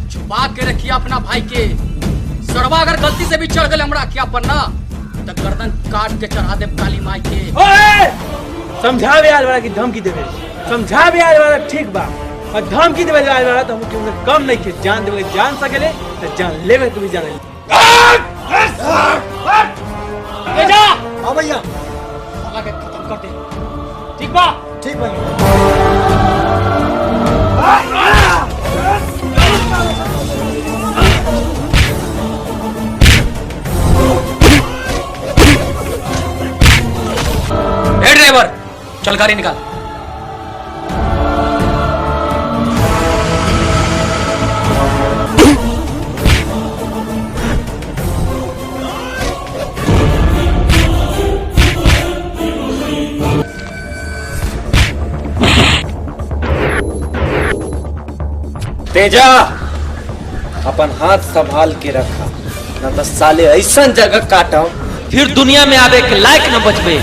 छुपा के रखिए अपना भाई के। सड़वा अगर गलती से भी चढ़ गए हमरा क्या पन्ना तो गर्दन काट के चढ़ा दे काली माई के। समझा भी आल वाला की धमकी देवे, समझा भी आल वाला ठीक बा, और धमकी देवे आल वाला तो हम क्यों कम नहीं के। जान देवे जान सकेले तो जान लेवे तो भी जाने ले। जा हाँ भैया, साला के खत्म कर दे। ठीक बा? ठीक भैया। ड्राइवर, चल गाड़ी निकाल। तेजा अपन हाथ संभाल के रखा, न तो साले ऐसा जगह काटा फिर दुनिया में आवे के लायक न बचबे।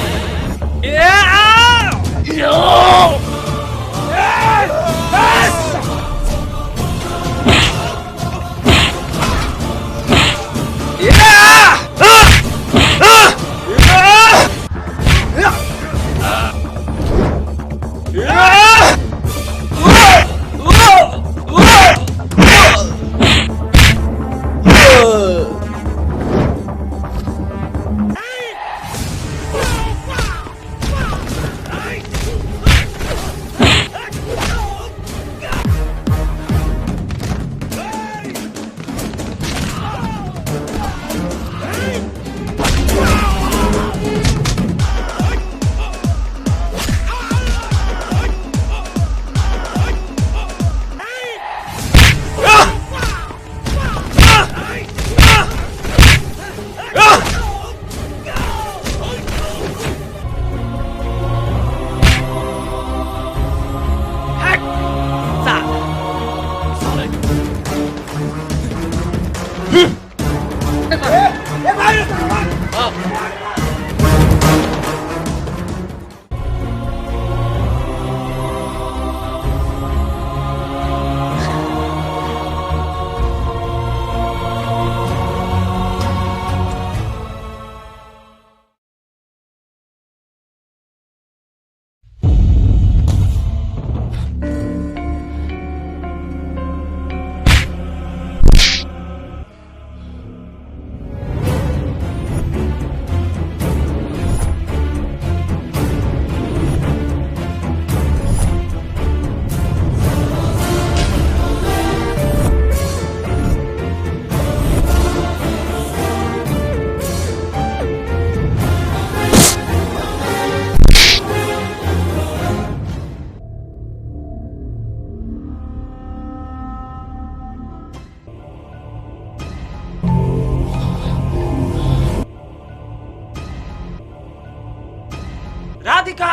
राधिका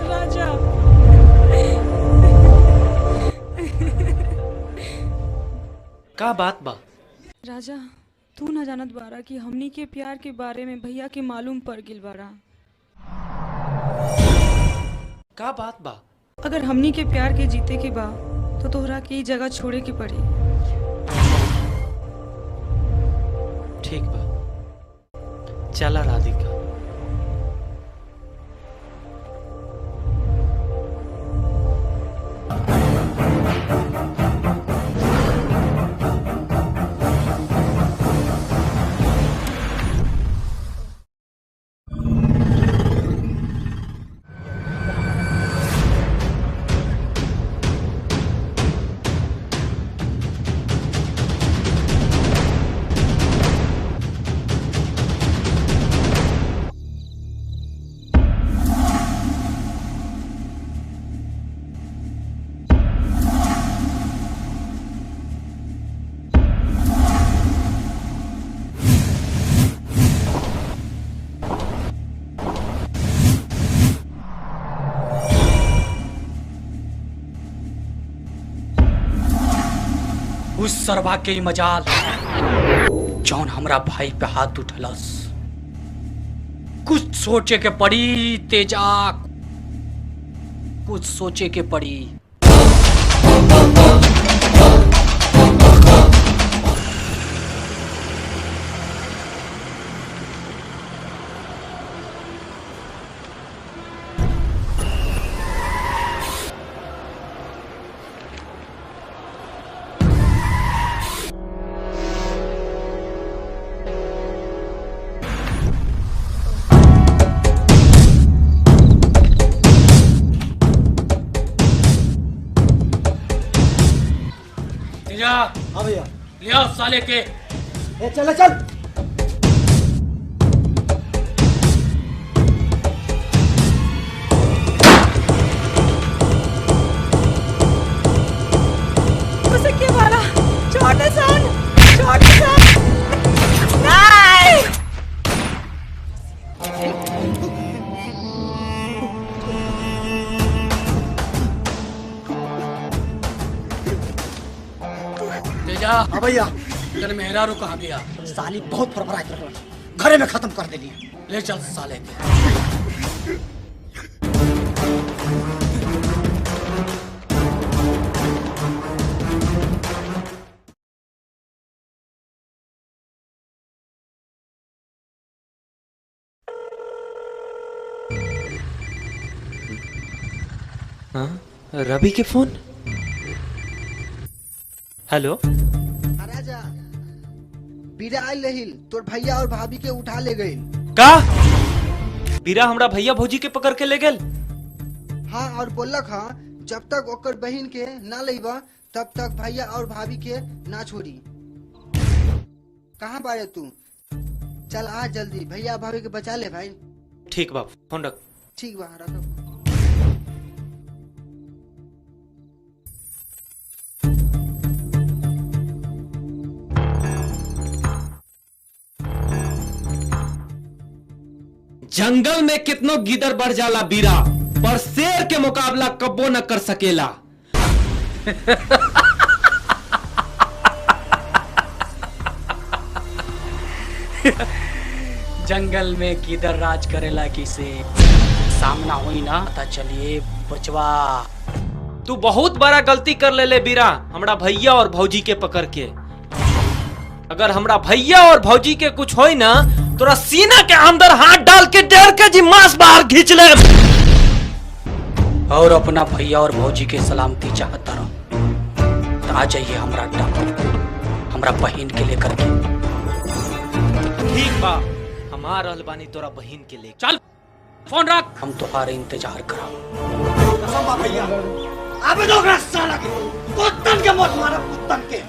राजा का बात बा? राजा तू न जानत बारा कि हमनी के प्यार के बारे में भैया के मालूम पड़ गिल बारा। का बात बा? अगर हमनी के प्यार के जीते के बा तो तोहरा के ई जगह छोड़े के पड़ी। ठीक बा, चला राधिका। उस सरवा के ही मजाल जौन हमरा भाई पे हाथ उठलस। कुछ सोचे के पड़ी तेजा, कुछ सोचे के पड़ी। हाँ भैया, ले आओ साले के। चल चल। उसे क्या मारा? छोटे सन नहीं। भैया तेरे मेहरारू कहाँ गया? साली बहुत फरफराई कर रहा है, घरे में खत्म कर देनी है। ले चल साले के। हाँ, रवि के फोन। हेलो। राजा बीरा आयल रहिल, तोर भैया और भाभी के उठा ले गई। का बीरा हमरा भैया भौजी के पकड़ के ले गेल? हाँ, और बोलक हाँ जब तक ओकर बहन के ना लेबा तब तक भैया और भाभी के ना छोड़ी। कहाँ बारे तू? चल आ जल्दी, भैया भाभी के बचा ले भाई। ठीक बा, फोन रख। ठीक बा, रख। जंगल में कितनो गिदर बढ़ जाला बीरा, पर शेर के मुकाबला कब्बो न कर सकेला। जंगल में किधर राज करेला किसे सामना हुई ना पता चलिए बचवा। तू बहुत बड़ा गलती कर ले बीरा, हमरा भैया और भौजी के पकड़ के। अगर हमरा भैया और भौजी के कुछ होई ना, तोरा सीना के अंदर हाथ डाल के डेर के जी मांस बाहर खींच ले। और अपना भैया और भौजी के सलामती चाहता रहो तो आ जाइए हमरा अड्डा, हमरा बहन के लेकर के। ठीक बा, हमार रहल बानी तोरा बहन के ले। चल फोन रख, हम तुम्हारे इंतजार कराओ। कसम बा भैया, अबे दो ओकरा साला के कुत्तन के मौत मारा, कुत्तन के।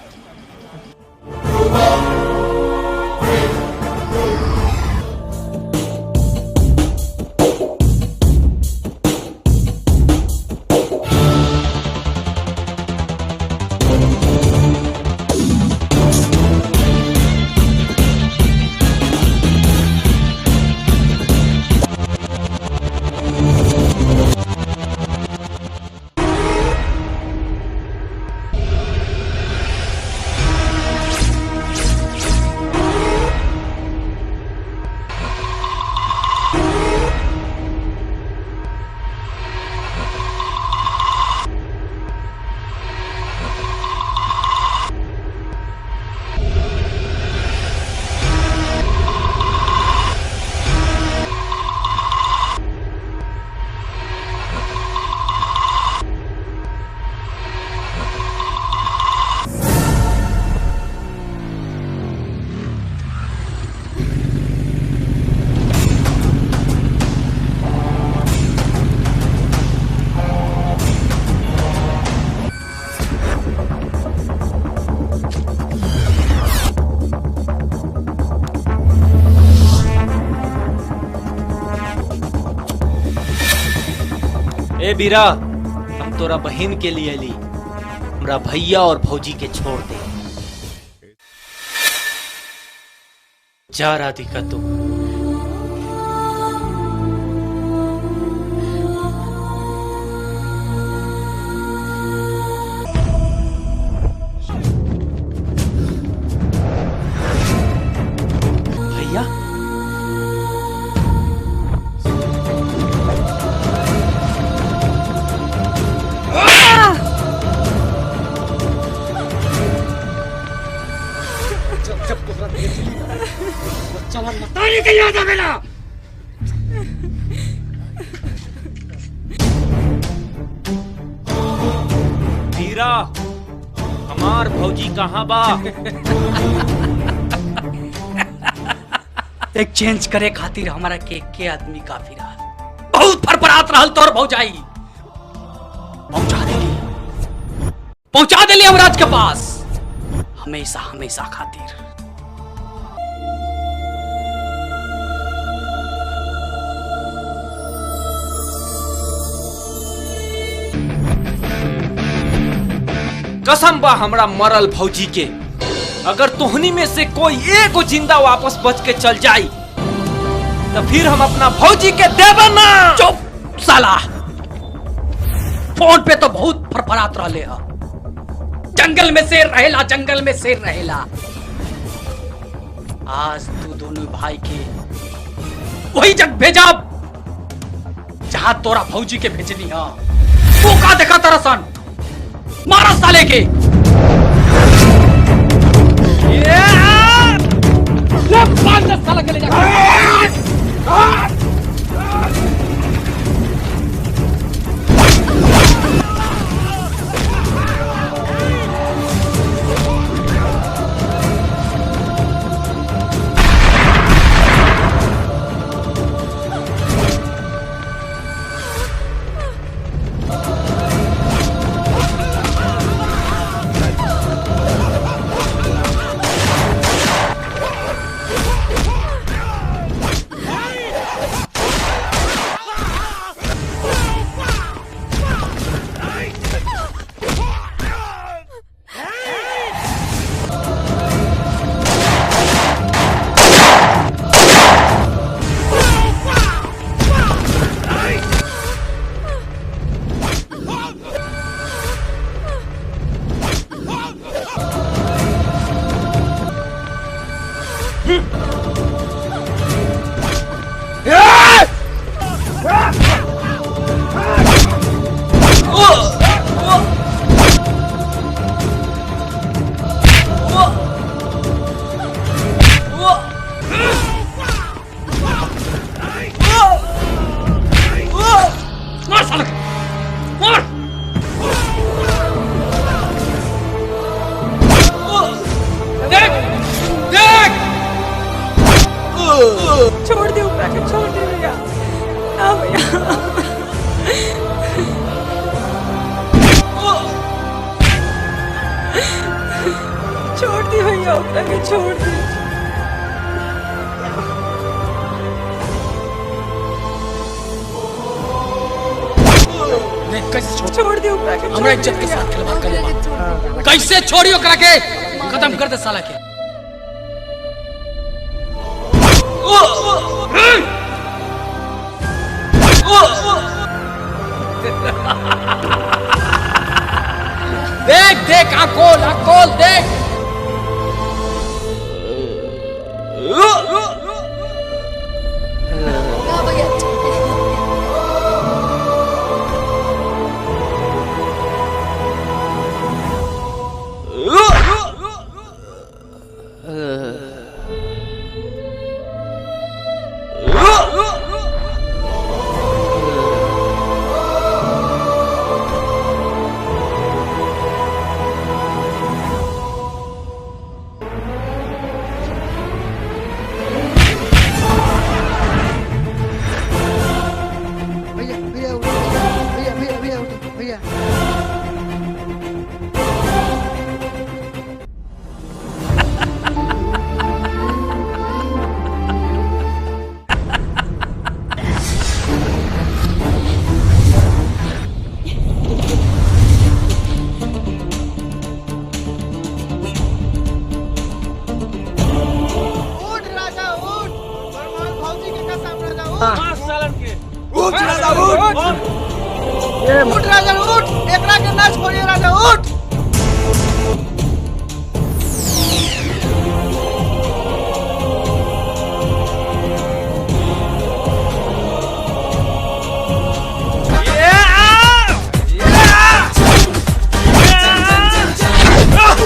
ए बीरा, हम तोरा बहन के लिए ली, हमरा भैया और भौजी के छोड़ दे। जा राधिका तू। भैया बताने के याद आवेला। हीरा, हमार भौजी कहाँ बा? एक्सचेंज करे खातिर हमारा के आदमी काफी रहा। बहुत फरफरात रहल तोर भौजाई। पहुंचा देली हमराज के पास, हमेशा हमेशा खातिर। कसम बा हमरा मरल भौजी के, अगर तोहनी में से कोई एगो जिंदा वापस बच के चल जाई तो फिर हम अपना भौजी के देबा ना। चुप साला, फोन पे तो बहुत फरफरात रहले ह। जंगल में शेर रहेला, जंगल में शेर रहेला। आज तू दोनों भाई के वही जग भेजा जहां तोरा फौजी के भेजनी है। तू का देखा तरसन, मारा साले के। साला के ले जा। छोड़ दे ऊपर के, छोड़ दे भैया। ना भैया। छोड़ दी भैया, ऊपर के छोड़ दी। कैसे छोड़ दे ऊपर के, हमरा इज्जत के साथ खिलवाड़ करे। कैसे छोड़ियो करा के, खत्म कर दे साला के। देख देख, आकोल आकोल देख। उठ राजा उठ, एकरा के ना छोड़िए राजा उठ। Jump!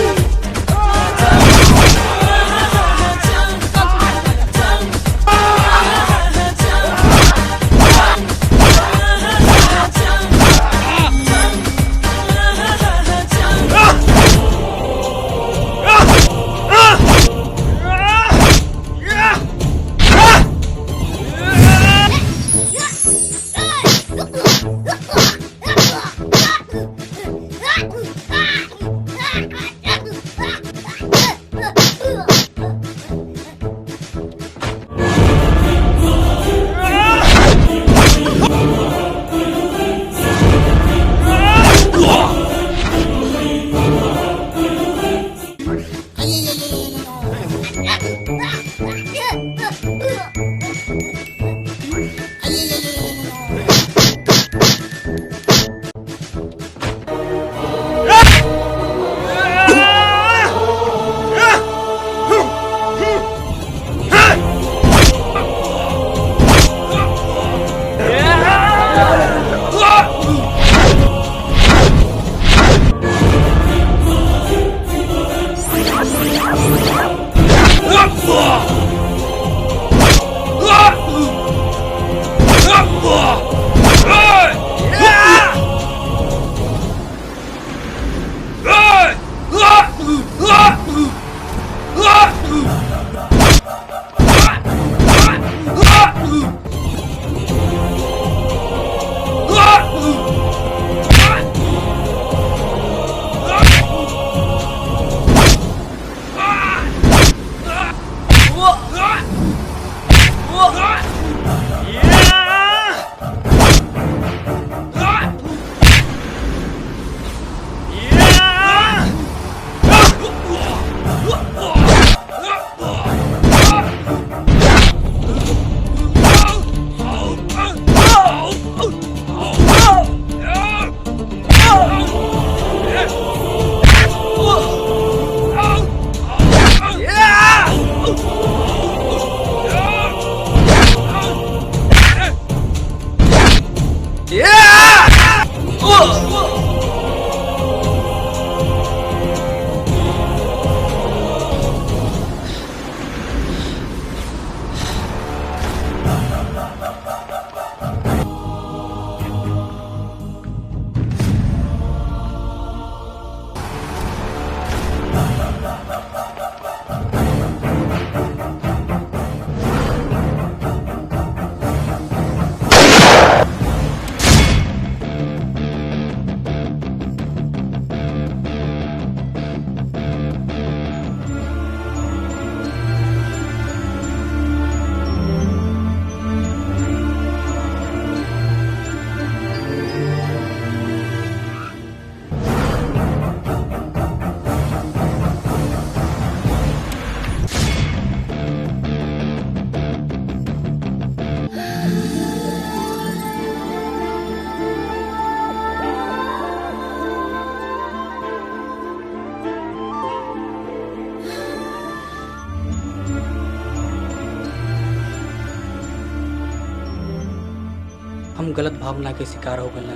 हम गलत भावना के शिकार हो गए।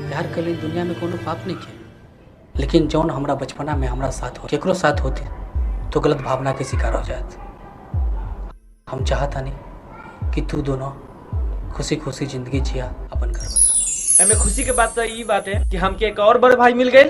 प्यार कल दुनिया में कोनो पाप नहीं किया, लेकिन जौन हमरा बचपना में हमरा साथ हो केकरो साथ होती तो गलत भावना के शिकार हो जात। हम चाहता नहीं कि तू दोनों खुशी खुशी जिंदगी जिया, अपन घर बसा। एमे खुशी के बात तो ये बात है कि हमके एक और बड़ भाई मिल गए।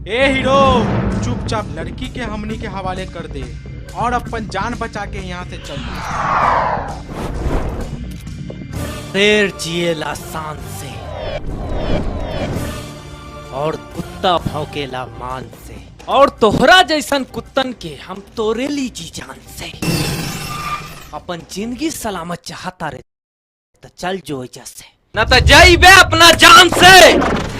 ए हीरो, चुपचाप लड़की के हमनी के हवाले कर दे और अपन जान बचा के यहाँ से चल। शेर जिएला शान से और कुत्ता भौंकेला मान से, और तोहरा जैसन कुत्तन के हम तोरेली जी जान से। अपन जिंदगी सलामत चाहता रे तो चल जो एजा से, न तो जाइबे अपना जान से।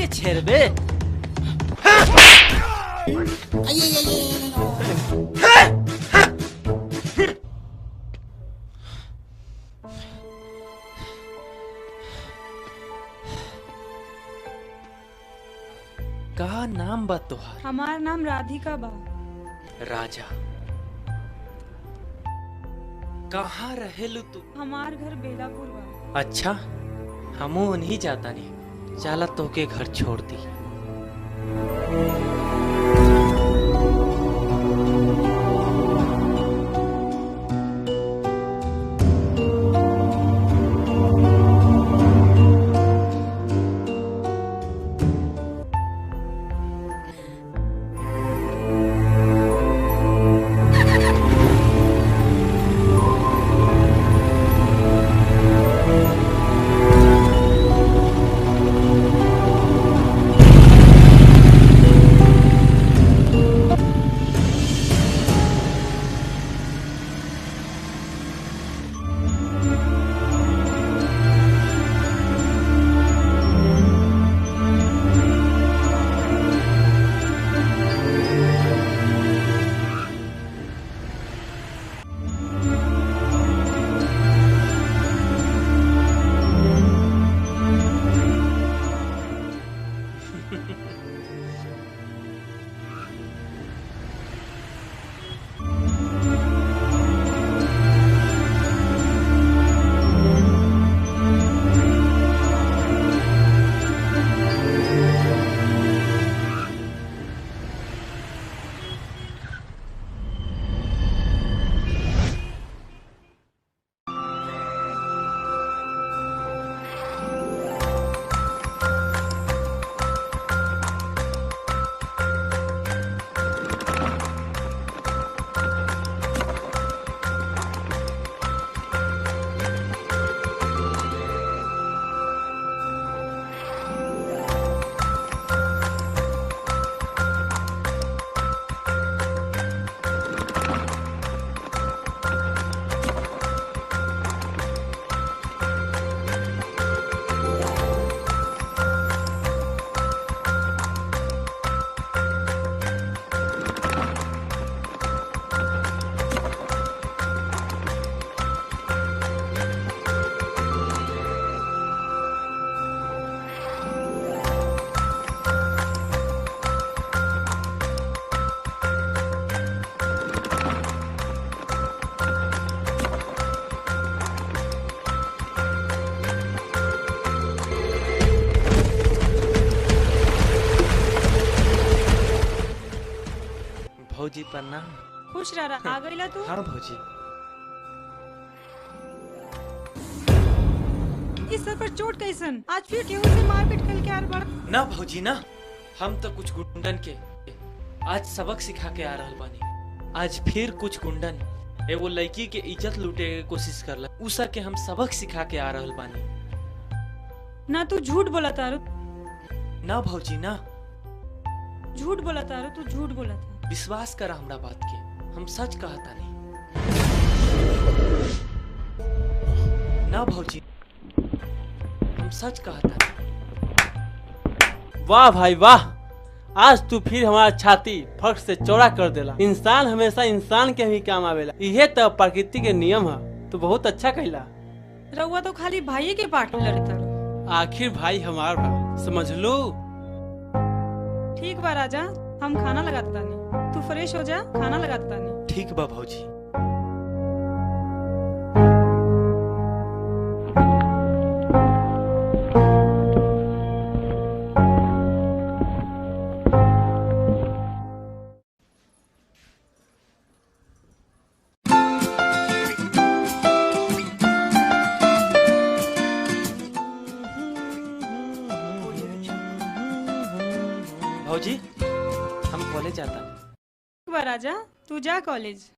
छेड़बे। का नाम बा तोहार? हमार नाम राधिका बा। राजा। कहाँ रहेलू तू? हमार घर बेलापुर बा। अच्छा, हमू नहीं जाता नहीं। चला तोके घर छोड़ दी। भौजी प्रणाम। खुश रह। आ गईला तू? हाँ भौजी। इस सर पर चोट कैसन? आज फिर केहू से मारपीट कल के आर बड़? ना भौजी ना, हम तो कुछ गुंडन के आज सबक सिखा के आ रहल बानी। आज फिर कुछ गुंडन एगो लड़की के इज्जत लूटे के कोशिश करला, उसा के हम सबक सिखा के आ रहल बानी। ना तू झूठ बोला तारू। ना भौजी ना, झूठ बोला तारू, तू झूठ बोला था। विश्वास कर हमरा बात के, हम सच कहता नहीं। ना भौजी, हम सच कहता नहीं। वाह भाई वाह, आज तू फिर हमारा छाती फट से चौड़ा कर देला। इंसान हमेशा इंसान के ही काम आवेला, यह तो प्रकृति के नियम है। तू बहुत अच्छा कहला। रउआ तो खाली भाई के पार्ट में लड़ता। आखिर भाई हमार बा, समझ लो। ठीक बा राजा, हम खाना लगाता तानी। तू फ्रेश हो जा, खाना लगाता तानी। ठीक बा भौजी। भौजी, हम कॉलेज जाता है। राजा, तू जा कॉलेज।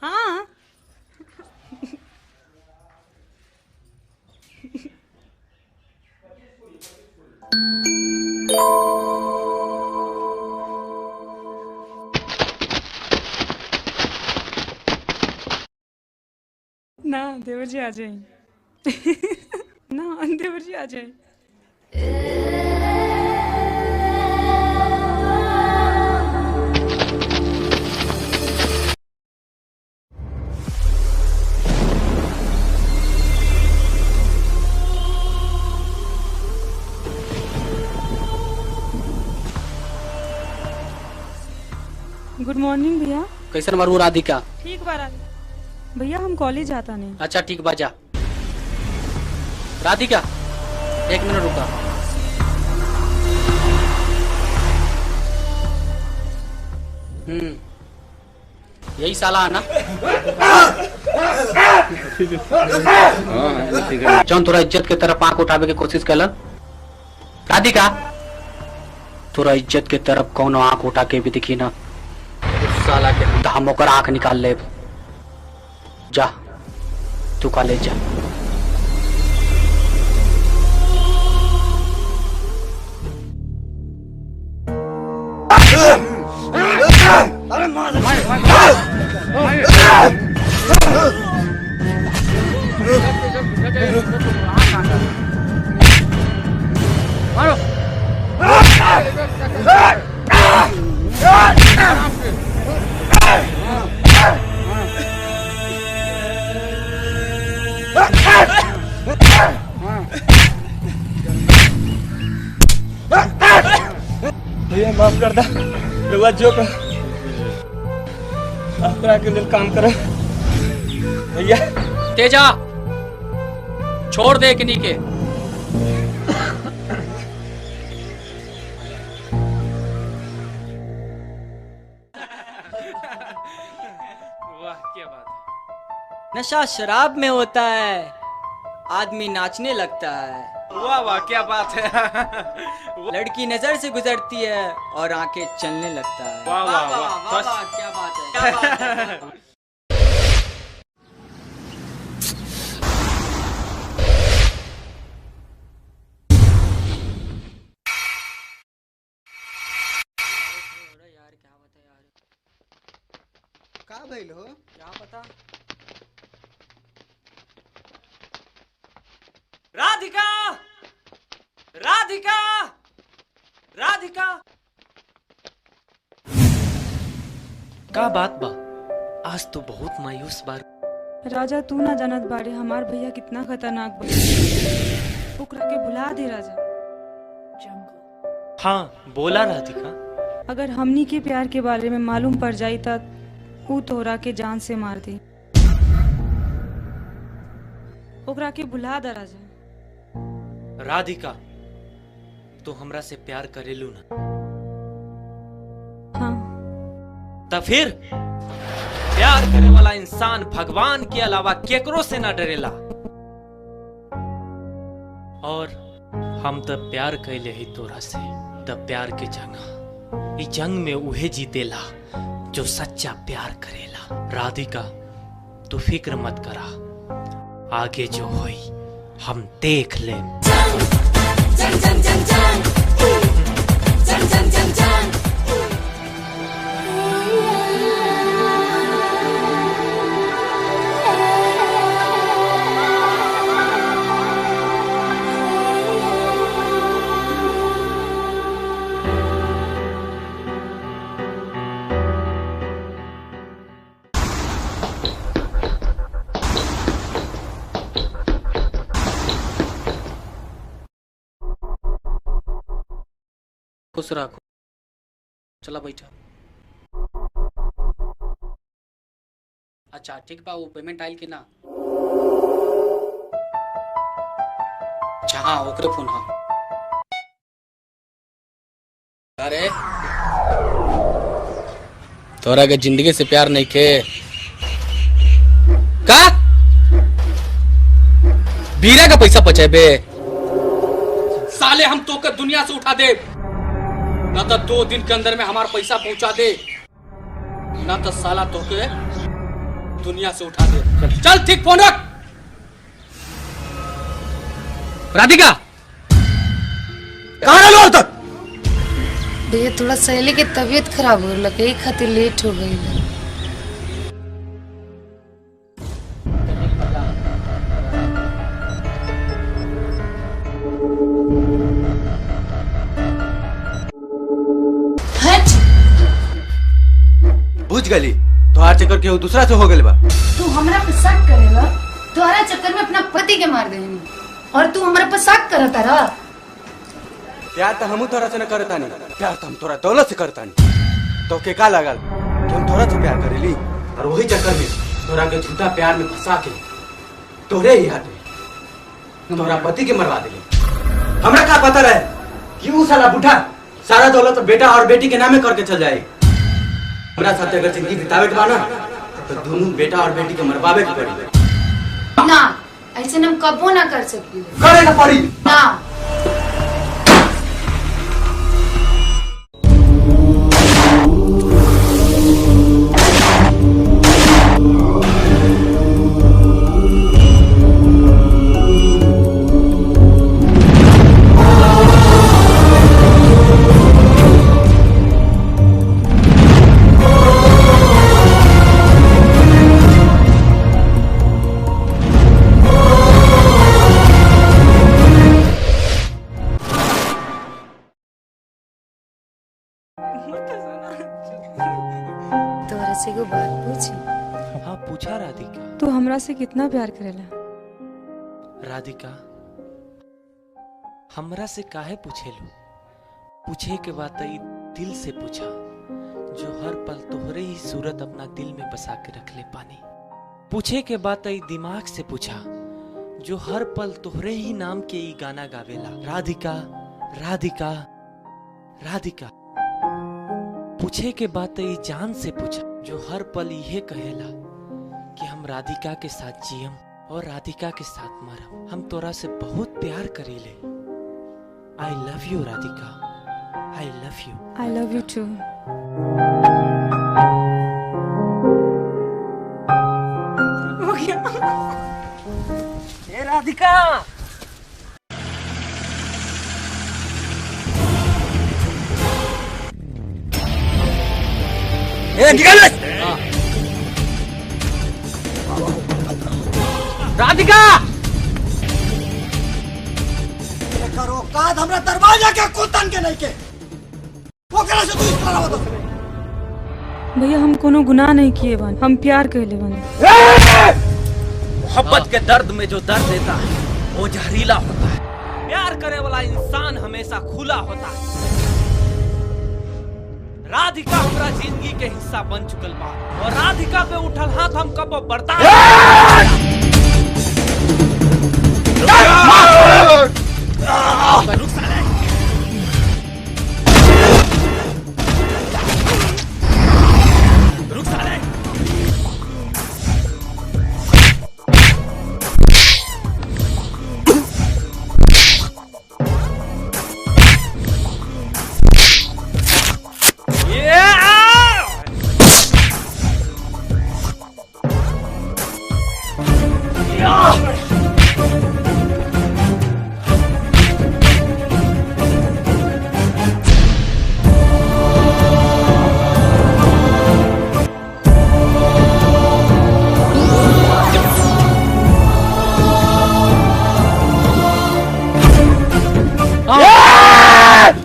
हाँ देवर जी आ जाए ना, देवर जी आ जाए। गुड मॉर्निंग भैया। कैसन मारू राधिका? ठीक बा भैया, हम कॉलेज जाता नहीं। अच्छा ठीक बा, जा। राधिका 1 मिनट रुका। यही साला है ना जौन तोरा इज्जत के तरफ आंख उठावे के कोशिश कैलन? राधिका तोरा इज्जत के तरफ कौनो आंख उठा के भी दिखी ना, उस साला के हम ओकर आंख निकाल ले। जा तू कॉलेज जा। अरे मार भैया माफ कर दा, रउआ जो कर आपरा के लिए काम करो भैया। तेजा छोड़ दे किन्हीं के। वाह क्या बात है। नशा शराब में होता है, आदमी नाचने लगता है। वाह वाह क्या बात है। लड़की नजर से गुजरती है और आंखें चलने लगता है। वाह वाह वाह वाह वाह क्या बात है, क्या बात है। का भइल हो? क्या पता। राधिका, राधिका, राधिका। का बात बा? आज तो बहुत मायूस बार। राजा तू ना जानत बाड़े हमार भैया कितना खतरनाक बा। ओकरा के भुला दे राजा। हाँ बोला राधिका। अगर हमनी के प्यार के बारे में मालूम पड़ जाई त ऊ तोरा के जान से मार दे। ओकरा के भुला दे राजा। राधिका तू हमरा से प्यार करेलू ना? हाँ। तो फिर प्यार करे वाला इंसान भगवान के अलावा केकरो से ना डरेला। और हम तब प्यार कैले ही तोरा से, तब प्यार के जंग, इस जंग में उहे जीतेला जो सच्चा प्यार करेला। राधिका तू फिक्र मत करा, आगे जो होई हम देख ले। जंग जंग जंग जंग जंग जंग जंग जंग। खुश रखो। चला बैठा। अच्छा ठीक बा, वो पेमेंट आयल कि ना? अच्छा हाँ ओकरे फोन। हाँ अरे तोरा के जिंदगी से प्यार नहीं के का? बीरा का पैसा बचेबे? साले हम तो के दुनिया से उठा दे, न तो 2 दिन के अंदर में हमारा पैसा पहुंचा दे, न तो साला तो के दुनिया से उठा दे। चल ठीक, फोन रख। राधिका कहाँ रहलो तक? भैया थोड़ा सहेली के तबीयत खराब हो रहा है, खातिर लेट हो गई। बुझ गली तोहार चक्कर के दूसरा से हो गइल बा। तू हमरा पे शक करेला, तोहरा चक्कर में अपना पति के मार देनी और तू हमरा पे शक करता रहा। प्यार तो हमू तोरा से न करता नहीं, प्यार तो हम तोरा दौलत से करता नहीं। तो के का लागल कि हम तोरा से प्यार करेली और वही चक्कर में तोरा के झूठा प्यार में फंसा के तोरे ही हाथ में तोरा पति के मरवा देली। हमरा का पता रहे कि वो साला बूढ़ा सारा दौलत बेटा और बेटी के नामे करके चल जाए। हमरा साथ अगर जिंदगी बितावे के बा ना तो दोनों बेटा और बेटी के मरवावे के पड़ी। ना, ऐसे हम कबो ना कर सकती। करे ना पड़ी ना। तोरा से एगो बात पूछी? हाँ पूछा राधिका। तू हमरा से कितना प्यार करेला? राधिका हमरा से काहे पूछेलू? पूछे के बात ई दिल से पूछा, जो हर पल तोहरे ही सूरत अपना दिल में बसा के रख ले पानी। पूछे के बात ई दिमाग से पूछा, जो हर पल तोहरे ही नाम के ई गाना गावेला, राधिका राधिका राधिका। पूछे के बात ई जान से पूछा, जो हर पल यह कहेला कि हम राधिका के साथ जियम और राधिका के साथ मरम। हम तोरा से बहुत प्यार करीले। I love you Radhika, I love you. I love you too. हो गया। ए राधिका निकल राधिका। एकर औकात हमरा दरवाजा के कुतन के नहीं के। ओकरा से तू इस तरह बता। भैया हम कोनो गुनाह नहीं किए बानी, हम प्यार कहले बानी। मोहब्बत के दर्द में जो दर्द देता है वो जहरीला होता है। प्यार करे वाला इंसान हमेशा खुला होता है। राधिका हमरा जिंदगी के हिस्सा बन चुकल बा और राधिका पे उठल हाथ हम कब बर्दाश्त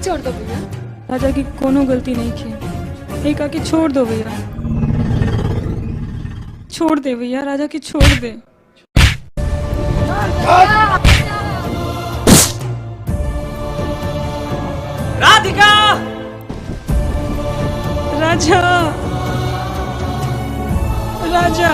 छोड़ दो भैया, राजा की कोनो गलती नहीं की। एक आके छोड़ दो भैया, छोड़ दे भैया, राजा की छोड़ दे। राधिका राजा राजा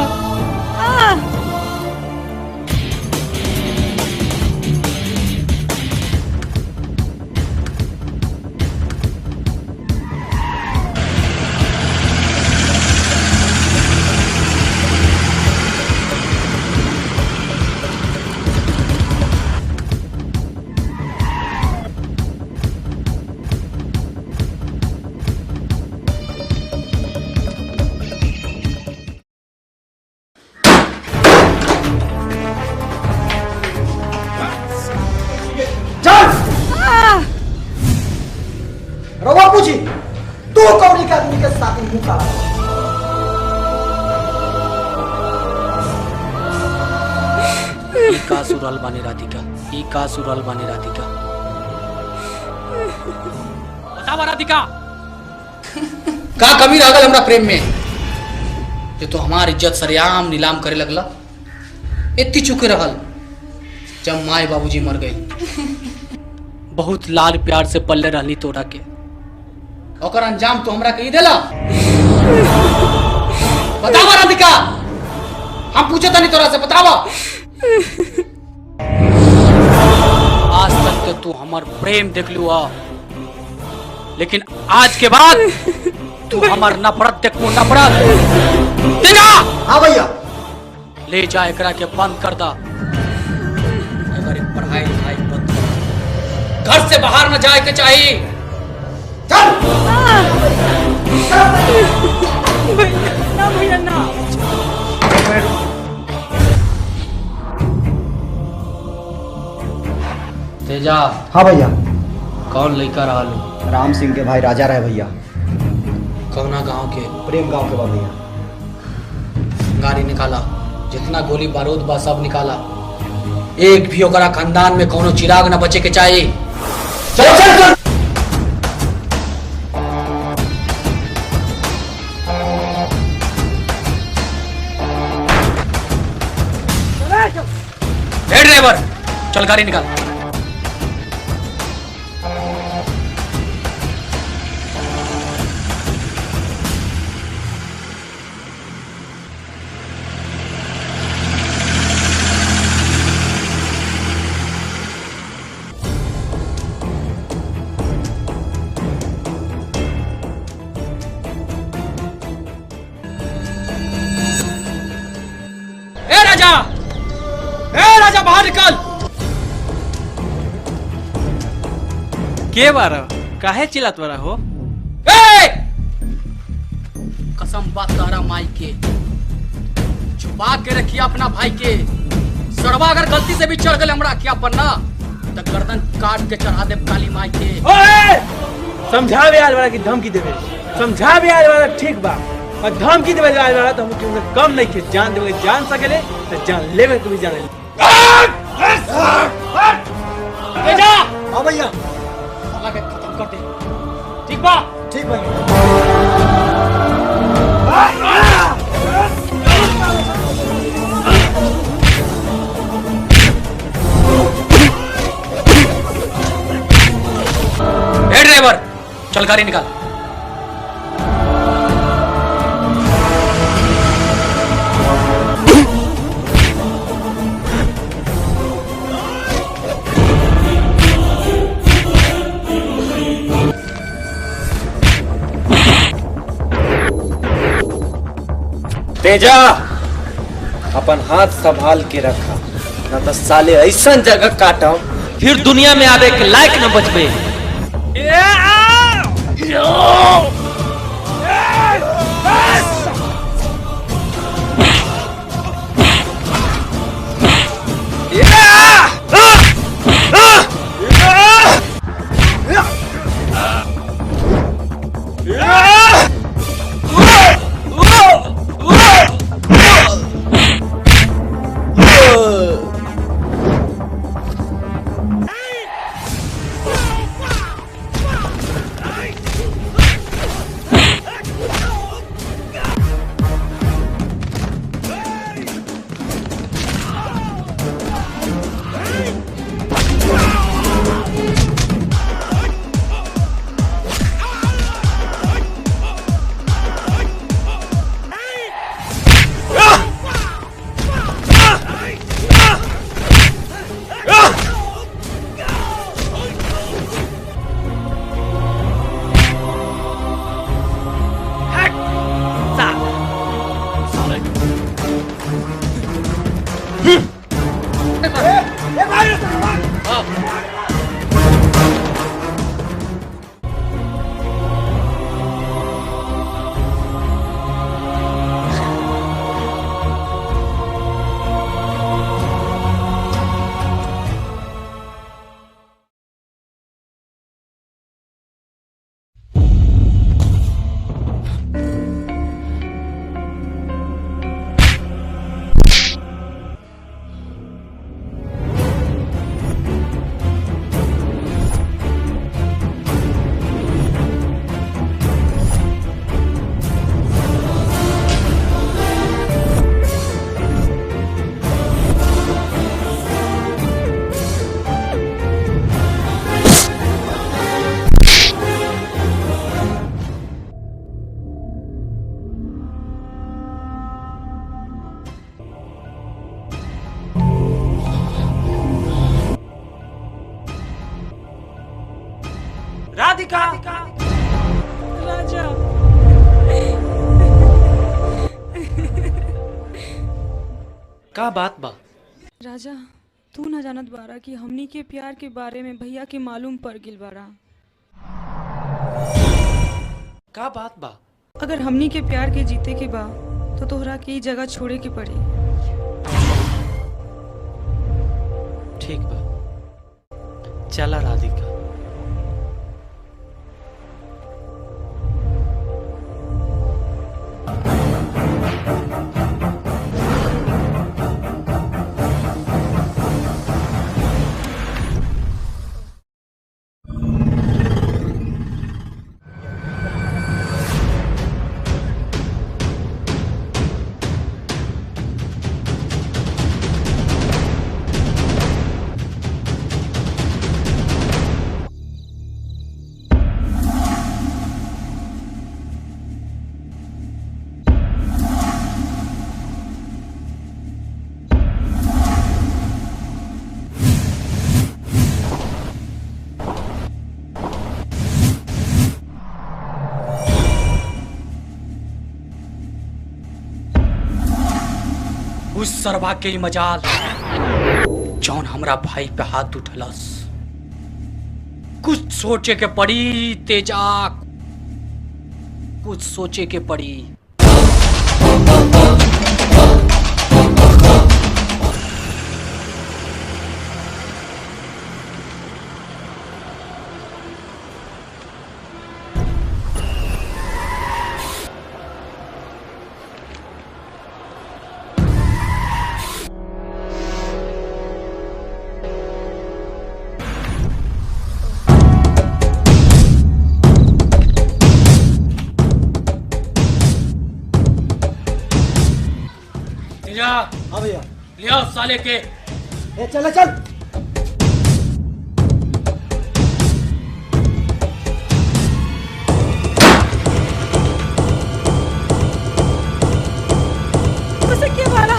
रवा पूछी तू कौड़ी के आदमी के साथ मुंह काला। ई का सुरल बानी राधिका, ई का सुरल बानी राधिका। बतावा राधिका का कमी रह गल हमरा प्रेम में? जे तो हमार इज्जत सरेआम नीलाम करे लगला। इतनी चुके रहल जब माए बाबूजी मर गई। बहुत लाल प्यार से पल्ले रहली तोरा के, और अंजाम तो हमरा कही देला। बतावा राधिका, हम पूछे था नहीं तोरा से, बतावा। आज तक के तू हमार प्रेम देख लू हा, लेकिन आज के बाद तू हमार नफरत देखू, नफरत। देखा? हाँ भैया। ले जा एकरा के बंद कर दा। अगर पढ़ाई लिखाई बंद कर, घर से बाहर न जाए के चाहिए। चल। ना भैया ना। तेजा। हाँ भैया। कौन लड़का रहा? राम सिंह के भाई राजा रहे भैया। कौना गांव के? प्रेम गांव के बा भैया। गाड़ी निकाला, जितना गोली बारूद बा सब निकाला। एक भी ओकरा खानदान में कोनो चिराग न बचे के चाहिए। चलो चल चल। ड्राइवर, चल गाड़ी निकाल। राजा बाहर निकल। के बारा काहे चिल्लात बारा हो? कसम बात तारा माई के, छुपा के रखिए अपना भाई के। सड़वा अगर गलती से भी चढ़ गए हमरा क्या बनना, तो गर्दन काट के चढ़ा दे काली माई के। समझावे आल वाला की धमकी देवे, समझावे आल वाला ठीक बा, और धमकी देवे आल वाला तो हम क्यों कम नहीं के। जान देवे जान सकेले तो जान लेवे को भी जाने। जा। हाँ भैया। साला के खत्म कर दे। ठीक बा? ठीक भैया। ड्राइवर, चल गाड़ी निकाल। तेजा, अपन हाथ संभाल के रखा, न तो साले ऐसा जगह काटा फिर दुनिया में आवे के लायक न बचबे। का बात बा? राजा तू ना जानत बारा कि हमनी के प्यार के बारे में भैया के मालूम पड़ गिल बारा। का बात बा? अगर हमनी के प्यार के जीते के बा तो तोहरा के ई जगह छोड़े के पड़ी। ठीक बा, चला राधिका। उस सरवा के मजाल जौन हमरा भाई पे हाथ उठलस। कुछ सोचे के पड़ी तेजा, कुछ सोचे के पड़ी। हाँ भैया, ले आओ साले के। चल चल। उसे क्या मारा?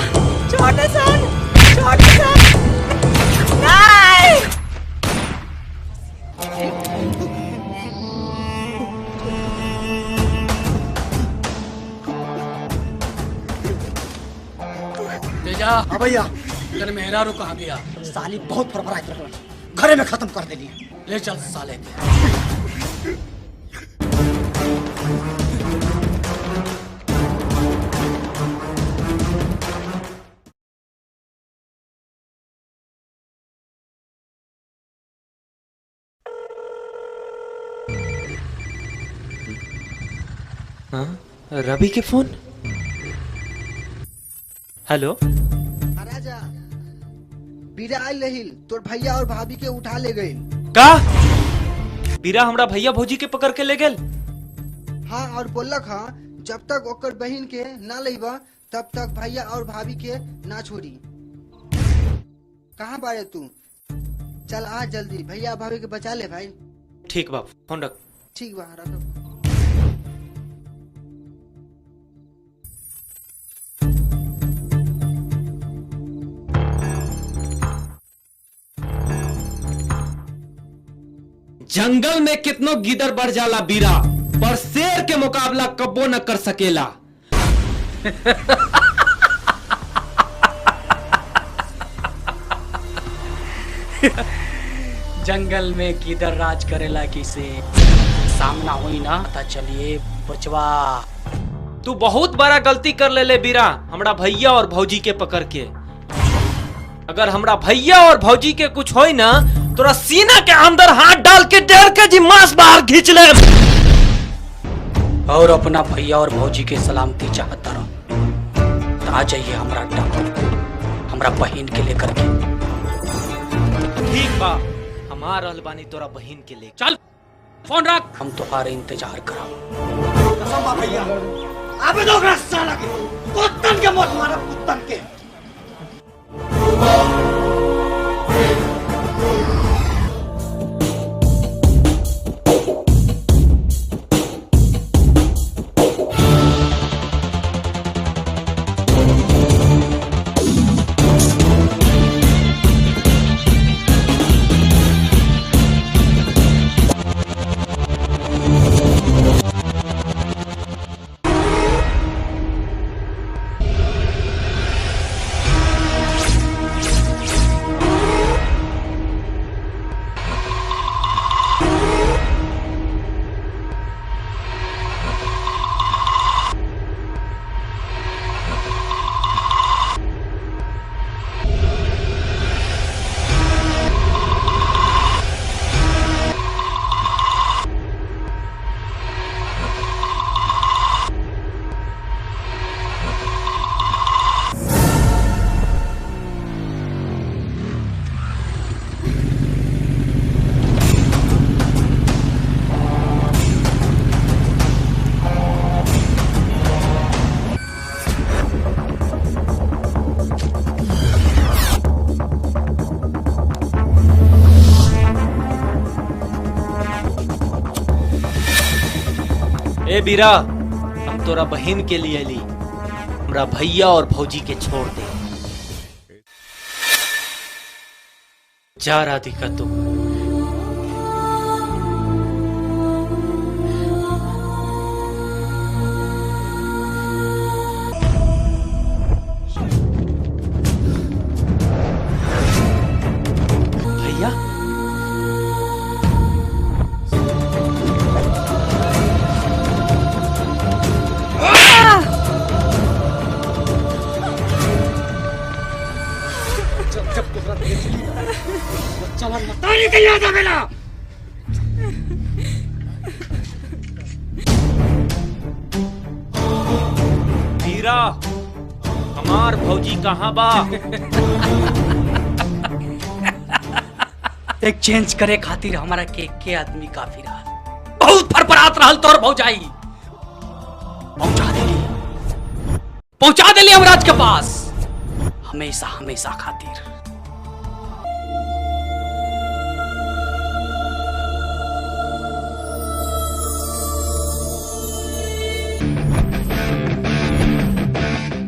छोटे सन नहीं। तेजा। हाँ भैया। तेरे मेहरारू कहाँ गया? साली बहुत फरफराई कर रहा, घरे में खत्म कर देनी। ले चल साले के। हाँ, रवि के फोन। हेलो राजा, बीरा आइल रहिल, तोर भैया और भाभी के उठा ले गई। का? बीरा हमरा भैया भौजी के पकड़ के ले गेल? हाँ, और बोलक हाँ जब तक ओकर बहन के ना लेबा तब तक भैया और भाभी के ना छोड़ी। कहाँ बारे तू? चल आ जल्दी, भैया भाभी के बचा ले भाई। ठीक बा, फोन रख। ठीक बा, रख। जंगल में कितनो गिदर बढ़ जाला बीरा, पर शेर के मुकाबला कब्बो न कर सकेला। जंगल में किधर राज करेला किसे सामना हुई ना पता चलिए बचवा। तू बहुत बड़ा गलती कर ले बीरा, हमरा भैया और भौजी के पकड़ के। अगर हमरा भैया और भौजी के कुछ होई ना, तोरा सीना के अंदर हाथ डाल के 1.5 केजी मांस बाहर खींच ले। और अपना भैया और भौजी के सलामती चाहता रहो तो आ जाइए हमरा अड्डा पर, हमरा बहन के लेकर के। ठीक बा, हमार रहल बानी तोरा बहन के ले। चल फोन रख, हम तुम्हारे इंतजार कराओ। कसम बा भैया, अबे दो साला के कुत्तन के मौत मारा, कुत्तन के। ए बीरा, हम तोरा बहन के लिए ली, हमरा भैया और भौजी के छोड़ दे। जा राधिका तू। भैया वीरा, हमार भौजी कहाँ बा? एक्सचेंज करे खातिर हमारा के आदमी काफी रहा। बहुत फरफरात रहल तोर भौजाई। पहुंचा देली हमराज के पास, हमेशा हमेशा खातिर।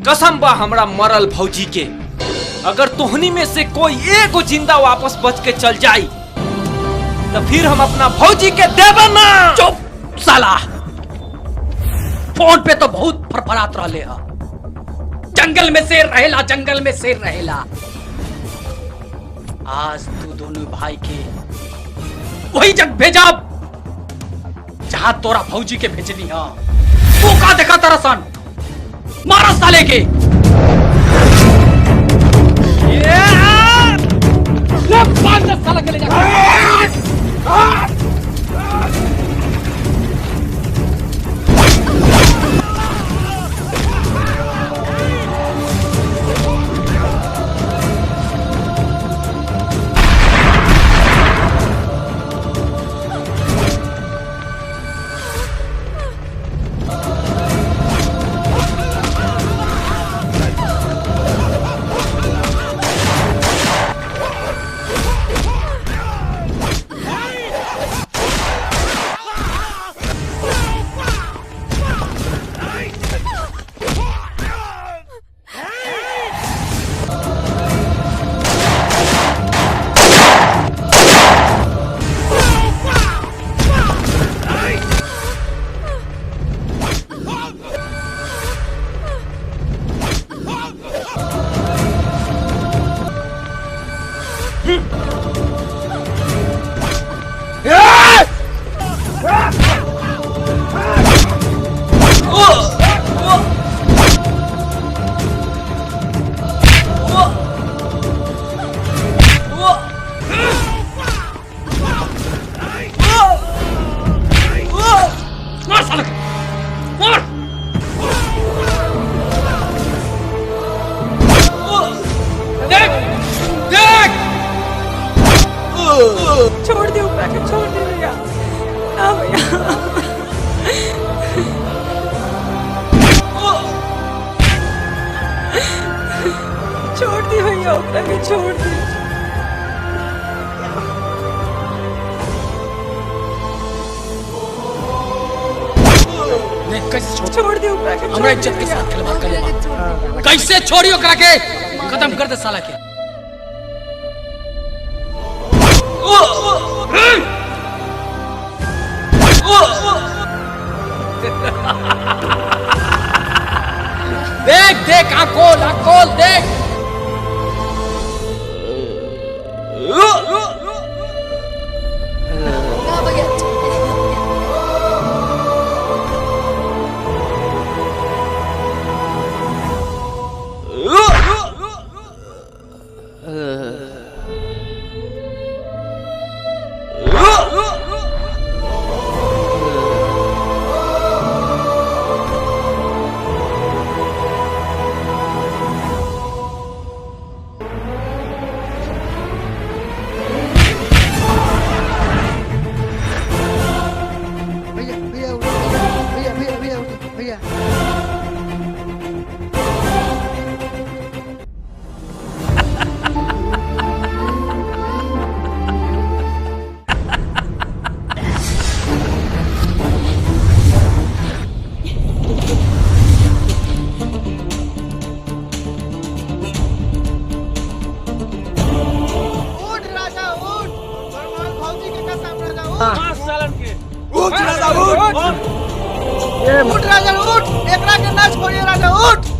कसम बा हमरा मरल भौजी के, अगर तोहनी में से कोई एगो जिंदा वापस बच के चल जाई तो फिर हम अपना भौजी के देबा ना। चुप साला, फोन पे तो बहुत फरफरात रहले हा। जंगल में शेर रहेला, जंगल में शेर रहेला। आज तू दोनों भाई के वही जग भेजा जहां तोरा भौजी के भेजनी हा। तू का देखा तरसन, मारा साले के। ले बांध दे साला के ले जा। छोड़ दे ऊपर के, छोड़ दे भैया। ना भैया, छोड़ दे भैया, ऊपर के छोड़ दे। छोड़ दे ऊपर के, हमरा इज्जत के साथ खिलवाड़ करे। कैसे छोड़ियो करा के खत्म कर दे साला के। देख देख, आकोल आकोल देख। मार सालन के। उठ राजा उठ। उठ राजा उठ, एकरा के ना छोड़िए राजा उठ।